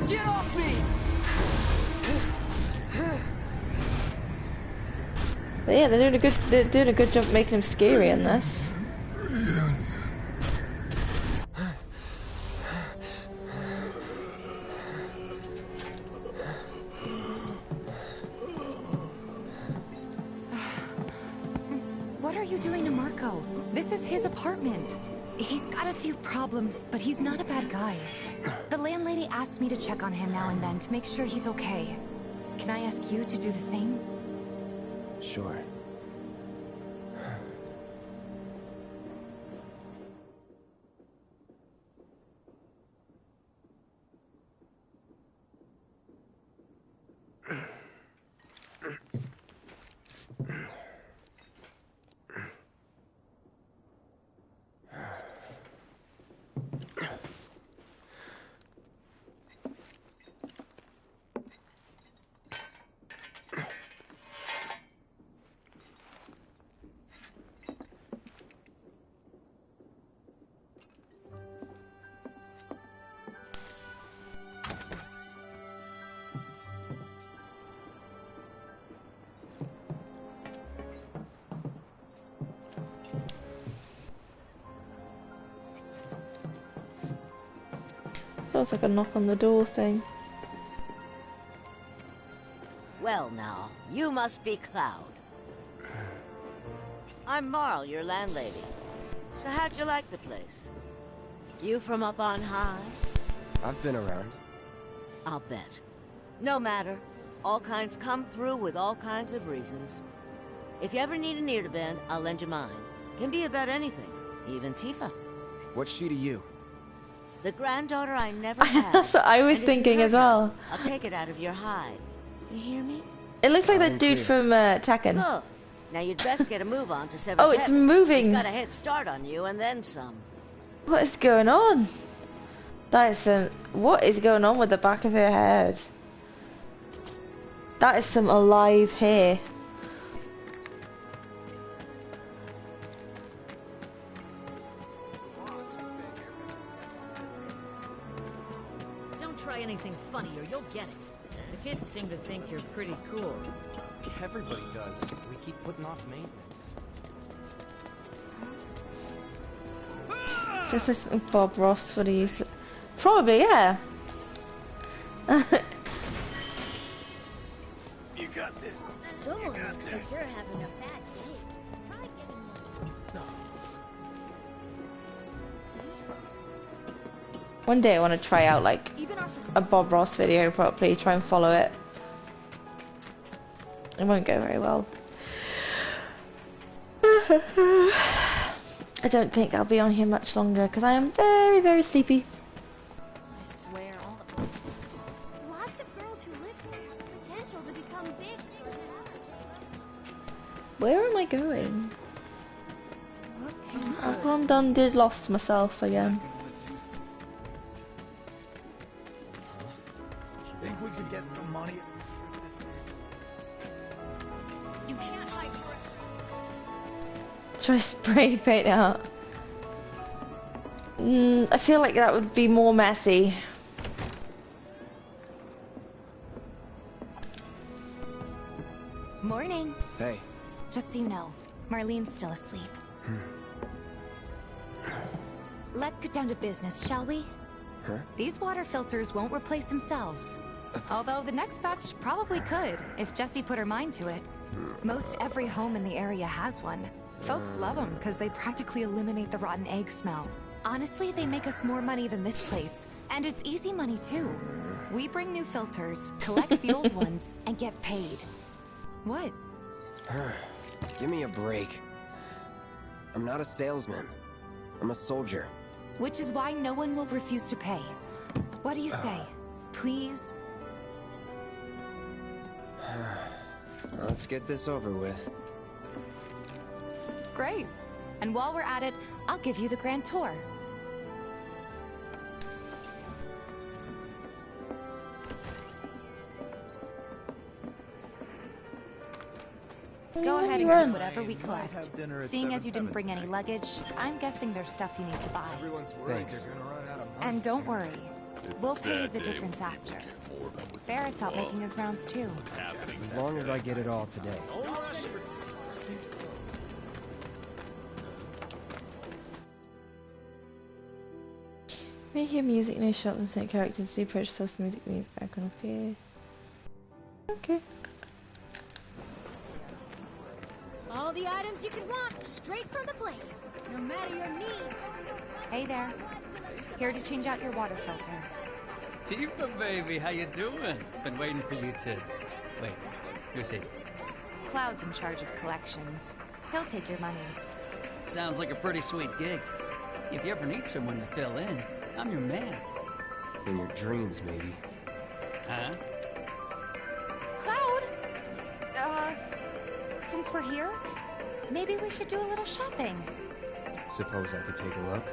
Speaker 5: Get off me!
Speaker 1: But yeah, they're doing a good job making him scary in this.
Speaker 17: What are you doing to Marco? This is his apartment. He's got a few problems, but he's not a bad guy. The landlady asked me to check on him now and then to make sure he's okay. Can I ask you to do the same?
Speaker 7: Sure.
Speaker 1: Feels like a knock on the door thing.
Speaker 18: Well now, you must be Cloud. I'm Marl, your landlady. So how'd you like the place? You from up on high?
Speaker 7: I've been around.
Speaker 18: I'll bet. No matter. All kinds come through with all kinds of reasons. If you ever need an ear to bend, I'll lend you mine. Can be about anything, even Tifa.
Speaker 7: What's she to you?
Speaker 18: The granddaughter I never had.
Speaker 1: That's what I was thinking as well.
Speaker 18: I'll take it out of your hide. You hear me?
Speaker 1: It looks like that dude from Tekken.
Speaker 18: Good. Now you'd best get a move on to Seventh
Speaker 1: Oh, it's moving.
Speaker 18: She's got a head start on you and then some.
Speaker 1: What is going on? That is some... What is going on with the back of her head? That is some alive hair.
Speaker 9: Don't try anything funny or you'll get it. The kids seem to think you're pretty cool.
Speaker 11: Everybody does. We keep putting off maintenance.
Speaker 1: Just listen to Bob Ross for these. Probably, yeah.
Speaker 11: You got this.
Speaker 6: So, looks like you're having a bad day. Try getting
Speaker 1: One day I want to try out like a Bob Ross video properly, try and follow it. It won't go very well. I don't think I'll be on here much longer because I am very, very sleepy.
Speaker 12: I swear, all lots of girls who live here have potential to become big.
Speaker 1: Where am I going? I've gone done did lost myself again.
Speaker 8: Think we could get some money?
Speaker 12: You can't hide forever.
Speaker 1: Try spray paint out. I feel like that would be more messy.
Speaker 17: Morning.
Speaker 7: Hey.
Speaker 17: Just so you know, Marlene's still asleep. Let's get down to business, shall we?
Speaker 7: Huh?
Speaker 17: These water filters won't replace themselves. Although the next batch probably could, if Jessie put her mind to it. Most every home in the area has one. Folks love them because they practically eliminate the rotten egg smell. Honestly, they make us more money than this place. And it's easy money too. We bring new filters, collect the old ones, and get paid. What?
Speaker 7: Give me a break. I'm not a salesman. I'm a soldier.
Speaker 17: Which is why no one will refuse to pay. What do you say? Please?
Speaker 7: Let's get this over with.
Speaker 17: Great. And while we're at it, I'll give you the grand tour. Go ahead and get whatever we collect. Seeing as you didn't bring any luggage, I'm guessing there's stuff you need to buy.
Speaker 14: Everyone's worried
Speaker 7: Thanks.
Speaker 14: they're gonna run out of money.
Speaker 17: And don't worry, We'll pay you the difference after. Barrett's out making his rounds too.
Speaker 7: As long as I get it all today.
Speaker 1: Make your music no shops and set characters to approach source the music means back on appear. Okay.
Speaker 12: All the items you could want, straight from the plate. No matter your needs.
Speaker 17: Hey there. Here to change out your water filter.
Speaker 19: Tifa, baby, how you doing? Been waiting for you to... Wait, who's he?
Speaker 17: Cloud's in charge of collections. He'll take your money.
Speaker 19: Sounds like a pretty sweet gig. If you ever need someone to fill in, I'm your man.
Speaker 7: In your dreams, maybe.
Speaker 19: Huh?
Speaker 17: Cloud! Since we're here, maybe we should do a little shopping.
Speaker 7: Suppose I could take a look?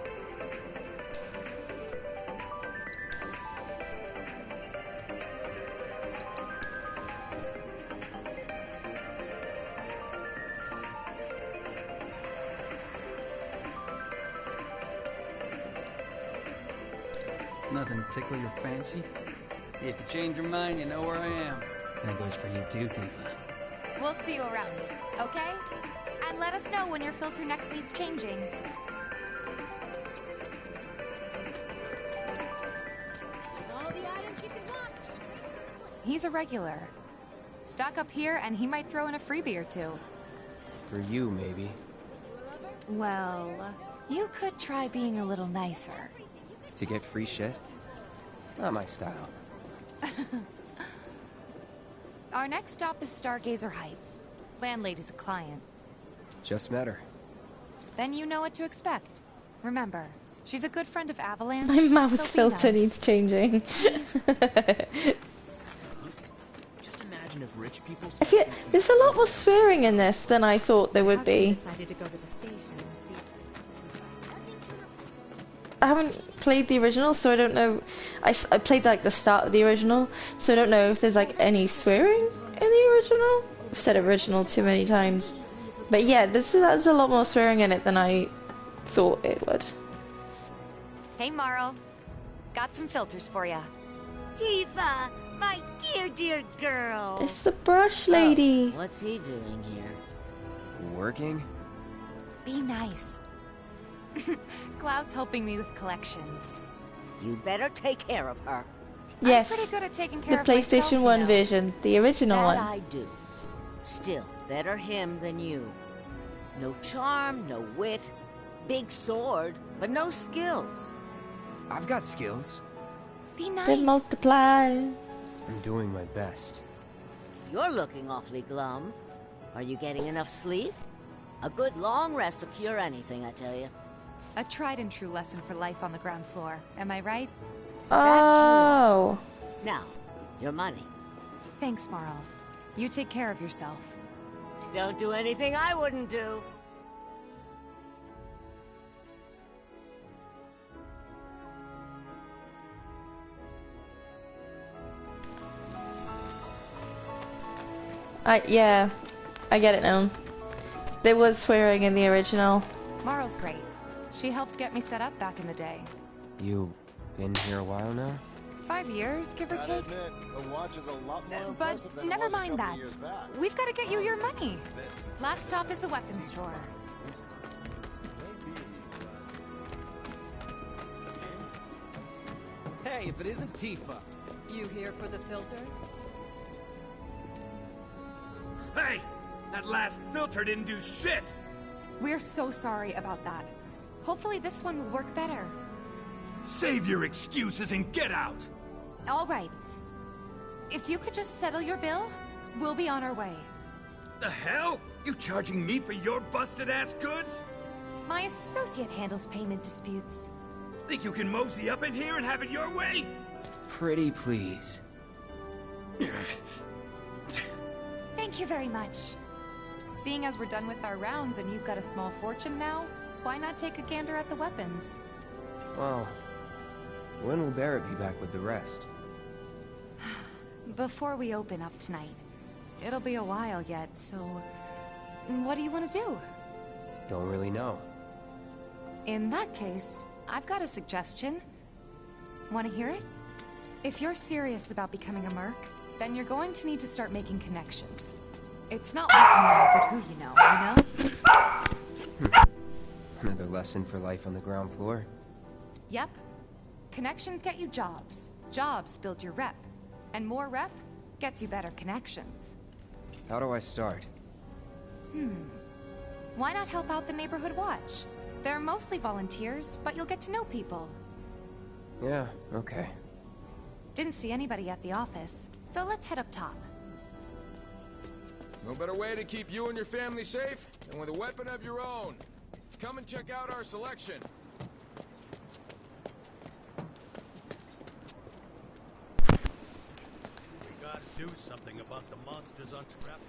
Speaker 19: Nothing tickle your fancy? If you change your mind, you know where I am. That goes for you too, Tifa.
Speaker 17: We'll see you around, okay? And let us know when your filter next needs changing.
Speaker 12: All the items you could want, straight.
Speaker 17: He's a regular. Stock up here and he might throw in a freebie or two.
Speaker 7: For you, maybe.
Speaker 17: Well, you could try being a little nicer.
Speaker 7: To get free shit? Not my style.
Speaker 17: Our next stop is Stargazer Heights. Landlady's a client.
Speaker 7: Just met her.
Speaker 17: Then you know what to expect. Remember, she's a good friend of Avalanche.
Speaker 1: My mouth
Speaker 17: so
Speaker 1: filter
Speaker 17: nice.
Speaker 1: needs changing.
Speaker 11: Just imagine if rich people...
Speaker 1: I feel there's a lot more swearing in this than I thought there would be.
Speaker 3: Decided to go to the station and see.
Speaker 1: I haven't played the original, so I don't know. I played like the start of the original, so I don't know if there's like any swearing in the original. I've said original too many times, but yeah, there's a lot more swearing in it than I thought it would.
Speaker 17: Hey, Marl. Got some filters for ya.
Speaker 18: Tifa, my dear, dear girl.
Speaker 1: It's the brush lady.
Speaker 18: Oh, what's he doing here?
Speaker 7: Working?
Speaker 17: Be nice. Cloud's helping me with collections.
Speaker 18: You better take care of her.
Speaker 1: Yes,
Speaker 17: I'm pretty good at taking
Speaker 1: the
Speaker 17: care of
Speaker 1: PlayStation
Speaker 17: myself,
Speaker 1: 1
Speaker 17: you know.
Speaker 1: version, the original
Speaker 18: That
Speaker 1: one.
Speaker 18: I do. Still, better him than you. No charm, no wit. Big sword, but no skills.
Speaker 7: I've got skills.
Speaker 17: Be nice.
Speaker 1: They multiply.
Speaker 7: I'm doing my best.
Speaker 18: You're looking awfully glum. Are you getting enough sleep? A good long rest will cure anything, I tell you.
Speaker 17: A tried and true lesson for life on the ground floor. Am I right?
Speaker 1: Oh.
Speaker 18: Now, your money.
Speaker 17: Thanks, Marl. You take care of yourself.
Speaker 18: Don't do anything I wouldn't do.
Speaker 1: Yeah, I get it now. There was swearing in the original.
Speaker 17: Marl's great. She helped get me set up back in the day.
Speaker 7: You been here a while now?
Speaker 17: 5 years, give or take. But never mind that. We've got to get you your money. Last stop is the weapons drawer.
Speaker 20: Hey, if it isn't Tifa. You here for the filter?
Speaker 5: Hey! That last filter didn't do shit!
Speaker 17: We're so sorry about that. Hopefully this one will work better.
Speaker 5: Save your excuses and get out!
Speaker 17: All right. If you could just settle your bill, we'll be on our way.
Speaker 5: The hell? You charging me for your busted-ass goods?
Speaker 17: My associate handles payment disputes.
Speaker 5: Think you can mosey up in here and have it your way?
Speaker 7: Pretty please.
Speaker 17: Thank you very much. Seeing as we're done with our rounds and you've got a small fortune now, why not take a gander at the weapons?
Speaker 7: Well, when will Barrett be back with the rest?
Speaker 17: Before we open up tonight. It'll be a while yet, so... what do you want to do?
Speaker 7: Don't really know.
Speaker 17: In that case, I've got a suggestion. Want to hear it? If you're serious about becoming a merc, then you're going to need to start making connections. It's not what you know, but who you know?
Speaker 7: Another lesson for life on the ground floor.
Speaker 17: Yep. Connections get you jobs. Jobs build your rep. And more rep gets you better connections.
Speaker 7: How do I start?
Speaker 17: Why not help out the neighborhood watch? They're mostly volunteers, but you'll get to know people.
Speaker 7: Yeah, okay.
Speaker 17: Didn't see anybody at the office, so let's head up top.
Speaker 11: No better way to keep you and your family safe than with a weapon of your own. Come and check out our selection.
Speaker 21: We gotta do something about the monsters on Scrap.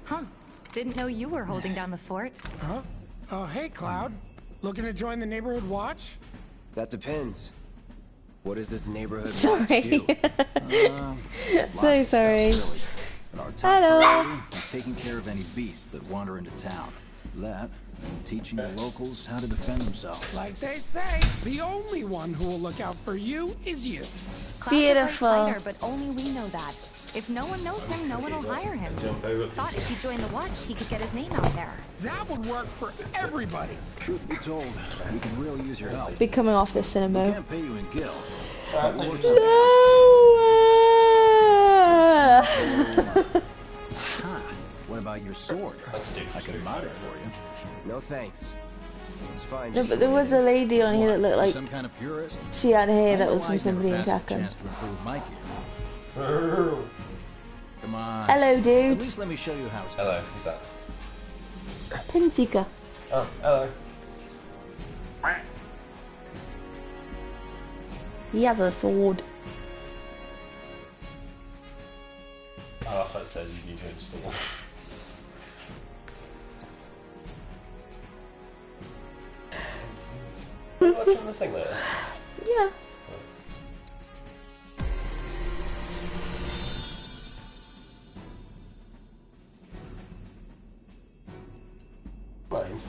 Speaker 17: Huh. Didn't know you were holding down the fort.
Speaker 5: Huh? Oh, hey, Cloud. Looking to join the neighborhood watch?
Speaker 7: That depends. What does this neighborhood
Speaker 1: Sorry.
Speaker 7: watch do?
Speaker 1: So sorry.
Speaker 16: But our top
Speaker 1: Hello.
Speaker 16: priority is taking care of any beasts that wander into town. That, and teaching the locals how to defend themselves.
Speaker 5: Like they say, the only one who will look out for you is you.
Speaker 17: Cloud's
Speaker 1: Beautiful.
Speaker 17: a great fighter, but only we know that. If no one knows him, no one will hire him. Thought if he joined the watch, he could get his name out there.
Speaker 5: That would work for everybody.
Speaker 16: Truth be told, we can really use your help.
Speaker 1: Be coming off this
Speaker 16: We
Speaker 1: cinema.
Speaker 16: can't pay you in gil. But we'll work Huh. What about your sword? I could mod it for you.
Speaker 7: No thanks. It's fine.
Speaker 1: No,
Speaker 7: just
Speaker 1: but
Speaker 7: the
Speaker 1: there
Speaker 7: way
Speaker 1: was
Speaker 7: it
Speaker 1: a
Speaker 7: is.
Speaker 1: lady on here that looked like
Speaker 16: Some kind of purist?
Speaker 1: she had hair that
Speaker 16: I know
Speaker 1: was from
Speaker 16: I'd
Speaker 1: somebody in
Speaker 16: never pass a
Speaker 1: Taken.
Speaker 16: chance to improve my gear. Come on.
Speaker 1: Hello, dude.
Speaker 16: At least let me show you how it's
Speaker 22: Hello,
Speaker 16: done.
Speaker 22: who's that?
Speaker 1: Pin seeker.
Speaker 22: Oh, hello.
Speaker 1: He has a sword.
Speaker 22: Oh, I thought it says you need to install. Watching the thing there?
Speaker 1: Yeah.
Speaker 22: Fine.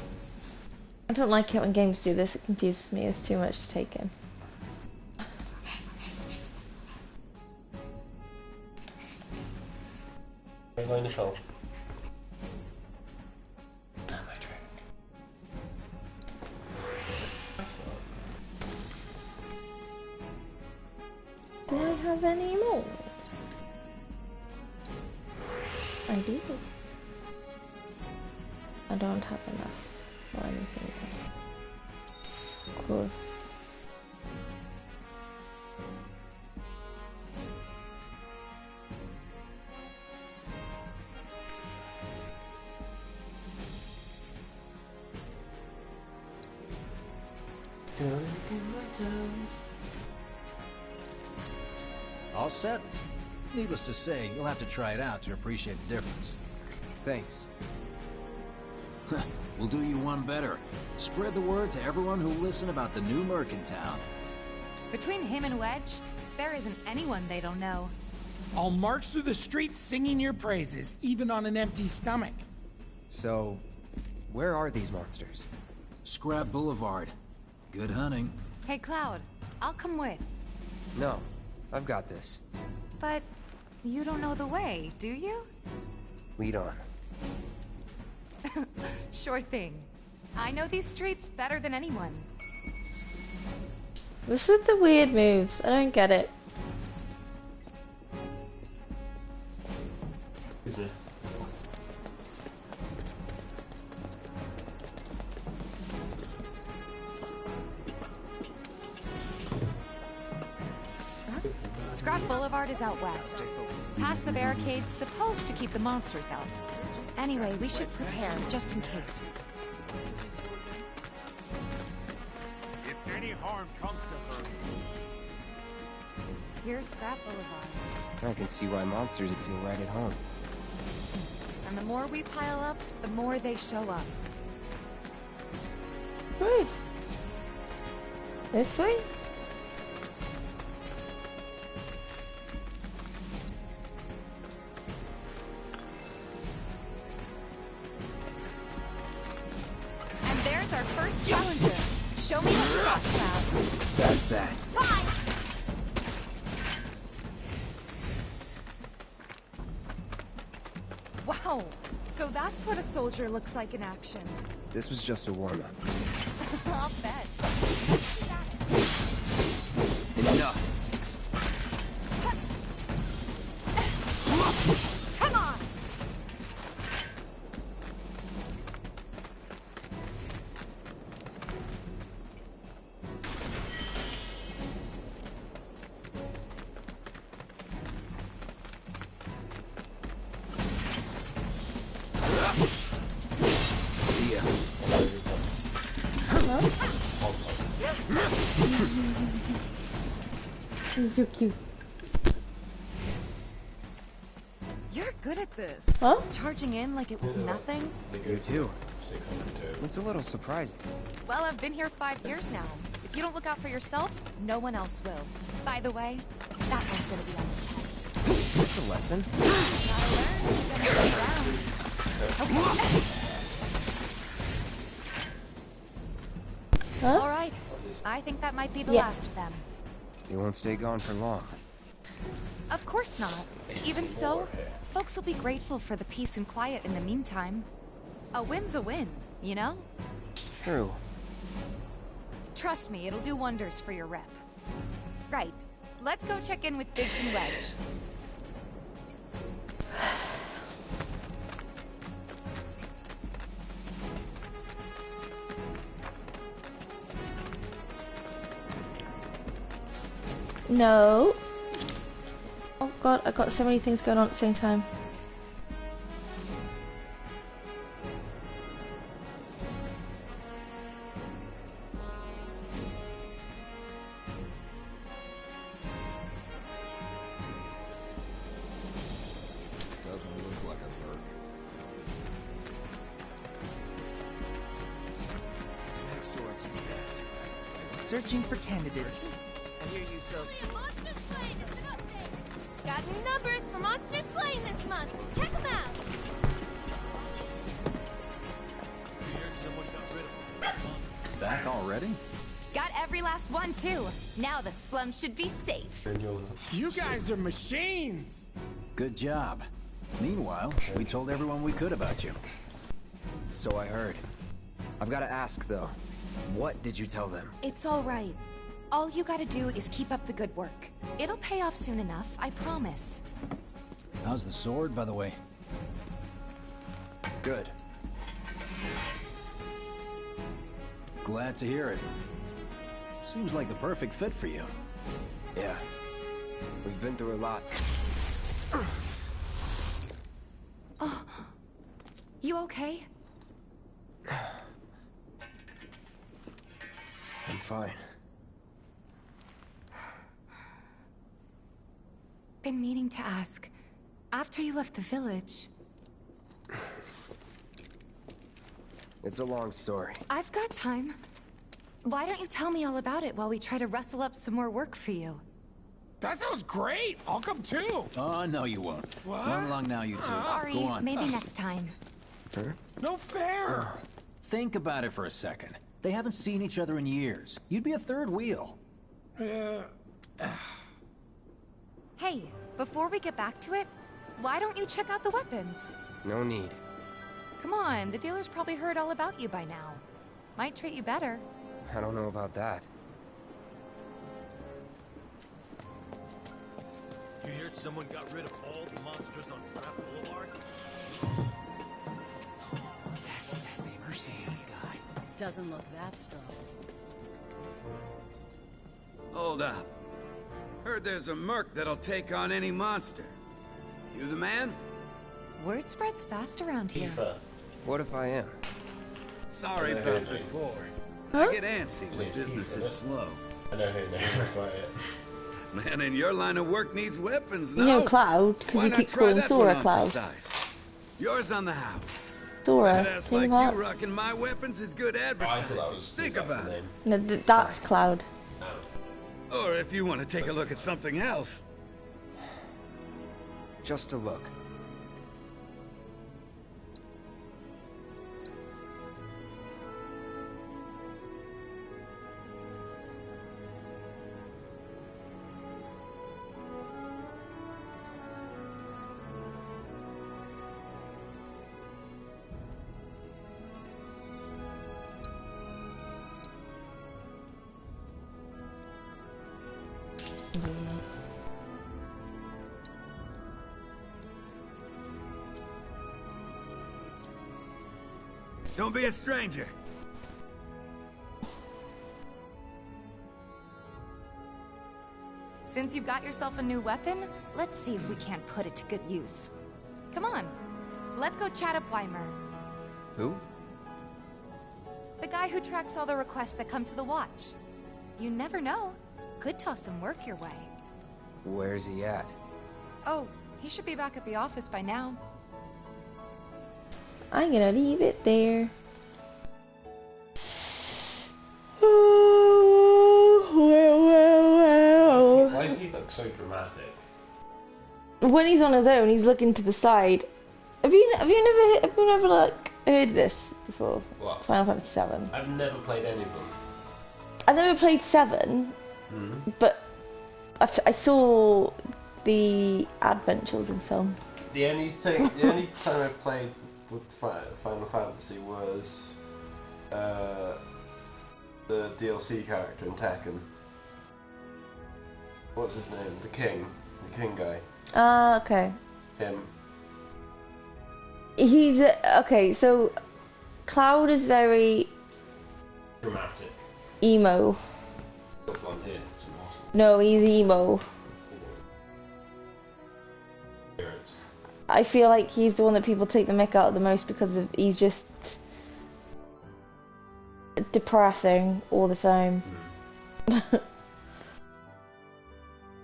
Speaker 1: I don't like it when games do this. It confuses me. It's too much to take in.
Speaker 22: Where am I, Nicole? Ah, my drink.
Speaker 1: Do I have any more? I do. I don't have enough for anything else. Cool.
Speaker 16: All set? Needless to say, you'll have to try it out to appreciate the difference.
Speaker 7: Thanks.
Speaker 16: We'll do you one better. Spread the word to everyone who'll listen about the new merc in town.
Speaker 17: Between him and Wedge, there isn't anyone they don't know.
Speaker 5: I'll march through the streets singing your praises, even on an empty stomach.
Speaker 7: So, where are these monsters?
Speaker 16: Scrap Boulevard. Good hunting.
Speaker 17: Hey, Cloud, I'll come with.
Speaker 7: No, I've got this.
Speaker 17: But you don't know the way, do you?
Speaker 7: Lead on.
Speaker 17: Sure thing. I know these streets better than anyone.
Speaker 1: What's with the weird moves? I don't get it.
Speaker 22: Is it?
Speaker 17: Scrap Boulevard is out west. Past the barricades, supposed to keep the monsters out. Anyway, we should prepare, just in case.
Speaker 21: If any harm comes to her,
Speaker 17: Here's Scrap Boulevard.
Speaker 7: I can see why monsters would feel right at home.
Speaker 17: And the more we pile up, the more they show up.
Speaker 1: Hey. This way?
Speaker 17: And there's our first challenger. Show me what you got, Cloud.
Speaker 7: That's that.
Speaker 17: Oh, so that's what a soldier looks like in action.
Speaker 7: This was just a warm-up.
Speaker 17: I'll bet.
Speaker 7: Enough.
Speaker 17: Come on!
Speaker 1: He's so cute.
Speaker 17: You're good at this.
Speaker 1: Huh?
Speaker 17: Charging in like it was nothing.
Speaker 7: You too. It's a little surprising.
Speaker 17: Well, I've been here 5 years now. If you don't look out for yourself, no one else will. By the way, that one's gonna be on the test.
Speaker 7: Is this a lesson?
Speaker 17: Gotta learn, gonna be around. Okay.
Speaker 1: Huh?
Speaker 17: All right. I think that might be the
Speaker 1: Yeah.
Speaker 17: last of them.
Speaker 7: You won't stay gone for long.
Speaker 17: Of course not. Even so, folks will be grateful for the peace and quiet in the meantime. A win's a win, you know?
Speaker 7: True.
Speaker 17: Trust me, it'll do wonders for your rep. Right. Let's go check in with Biggs and Wedge.
Speaker 1: No. Oh god, I got so many things going on at the same time.
Speaker 11: Doesn't look like a bird.
Speaker 5: Next sword's best. Searching for candidates.
Speaker 20: I hear you sell.
Speaker 12: Got new numbers for Monster Slaying this month. Check them out.
Speaker 16: Back already?
Speaker 17: Got every last one, too. Now the slum should be safe.
Speaker 5: You guys are machines!
Speaker 16: Good job. Meanwhile, we told everyone we could about you.
Speaker 7: So I heard. I've got to ask, though. What did you tell them?
Speaker 17: It's all right. All you gotta do is keep up the good work. It'll pay off soon enough, I promise.
Speaker 16: How's the sword, by the way?
Speaker 7: Good.
Speaker 16: Glad to hear it. Seems like the perfect fit for you.
Speaker 7: Yeah. We've been through a lot.
Speaker 17: Oh, you okay?
Speaker 7: I'm fine.
Speaker 17: Been meaning to ask. After you left the village...
Speaker 7: It's a long story.
Speaker 17: I've got time. Why don't you tell me all about it while we try to rustle up some more work for you?
Speaker 5: That sounds great! I'll come too!
Speaker 16: Oh, no you won't.
Speaker 5: What?
Speaker 16: Run along now, you two.
Speaker 17: Sorry,
Speaker 16: Go on.
Speaker 17: maybe next time.
Speaker 16: Huh?
Speaker 5: No fair!
Speaker 16: Think about it for a second. They haven't seen each other in years. You'd be a third wheel.
Speaker 17: Hey, before we get back to it, why don't you check out the weapons?
Speaker 7: No need.
Speaker 17: Come on, the dealer's probably heard all about you by now. Might treat you better.
Speaker 7: I don't know about that.
Speaker 21: You hear someone got rid of all the monsters on Scrap Boulevard?
Speaker 5: That's that Mercedes guy.
Speaker 20: Doesn't look that strong.
Speaker 4: Hold up. Heard there's a merc that'll take on any monster. You the man?
Speaker 17: Word spreads fast around here.
Speaker 7: What if I am?
Speaker 4: Sorry about before. I get antsy when business is slow.
Speaker 22: I know who knows, that's about it.
Speaker 4: Man in your line of work needs weapons,
Speaker 1: You
Speaker 4: no?
Speaker 1: know Cloud, because
Speaker 4: Why
Speaker 1: you
Speaker 4: not
Speaker 1: keep
Speaker 4: try
Speaker 1: calling
Speaker 4: that
Speaker 1: Sora
Speaker 4: one on for
Speaker 1: Cloud.
Speaker 4: size? Yours on the house.
Speaker 1: Sora,
Speaker 4: Badass like
Speaker 1: King
Speaker 4: you
Speaker 1: Hearts.
Speaker 4: rocking my weapons is good advertising. Think about it.
Speaker 1: No, that's Cloud.
Speaker 4: Or if you want to take a look at something else.
Speaker 7: Just a look.
Speaker 4: Don't be a stranger.
Speaker 17: Since you've got yourself a new weapon, let's see if we can't put it to good use. Come on, let's go chat up Weimer.
Speaker 7: Who?
Speaker 17: The guy who tracks all the requests that come to the watch. You never know. Could toss some work your way.
Speaker 7: Where's he at?
Speaker 17: Oh, he should be back at the office by now.
Speaker 1: I'm gonna leave it there.
Speaker 22: Why does he look so dramatic?
Speaker 1: When he's on his own, he's looking to the side. Have you never like heard this before?
Speaker 22: What?
Speaker 1: Final Fantasy VII.
Speaker 22: I've never played any of them.
Speaker 1: I've never played 7, but I saw the Advent Children film.
Speaker 22: The only time I played Final Fantasy was the DLC character in Tekken. What's his name? The king guy.
Speaker 1: Ah, okay.
Speaker 22: Him.
Speaker 1: He's okay. So Cloud is very
Speaker 22: Dramatic.
Speaker 1: emo.
Speaker 22: Got blonde hair. It's awesome.
Speaker 1: No, he's emo. I feel like he's the one that people take the mick out of the most because of he's just depressing all the time.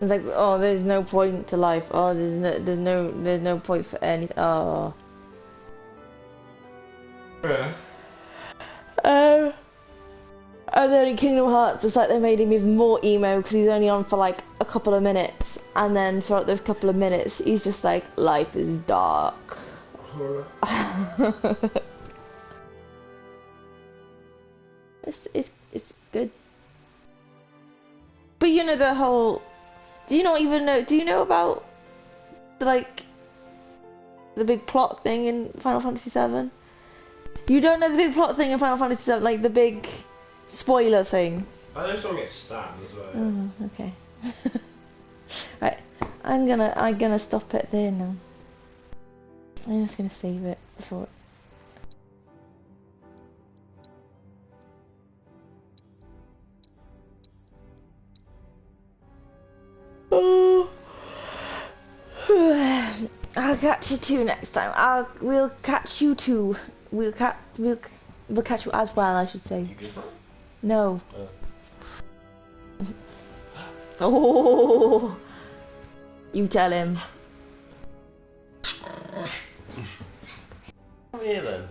Speaker 1: It's like, oh, there's no point to life. Oh, there's no point for anything. Oh. And then in Kingdom Hearts, it's like they made him even more emo because he's only on for like a couple of minutes, and then throughout those couple of minutes, he's just like, life is dark. It's good. But you know the whole. Do you know about the big plot thing in Final Fantasy VII? You don't know the big plot thing in Final Fantasy VII, like the big spoiler thing?
Speaker 22: I know someone gets stabbed as well.
Speaker 1: Oh, okay. Right, I'm gonna stop it there now. I'm just gonna save it before. Oh. I'll catch you two next time. We'll catch you two. We'll catch you as well, I should say.
Speaker 22: You good?
Speaker 1: No. Oh. You tell him.
Speaker 22: Come here then.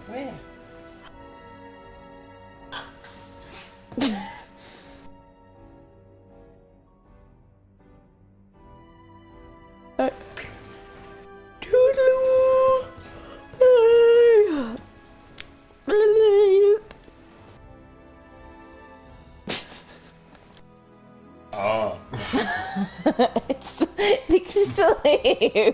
Speaker 22: Where?
Speaker 1: It's still here.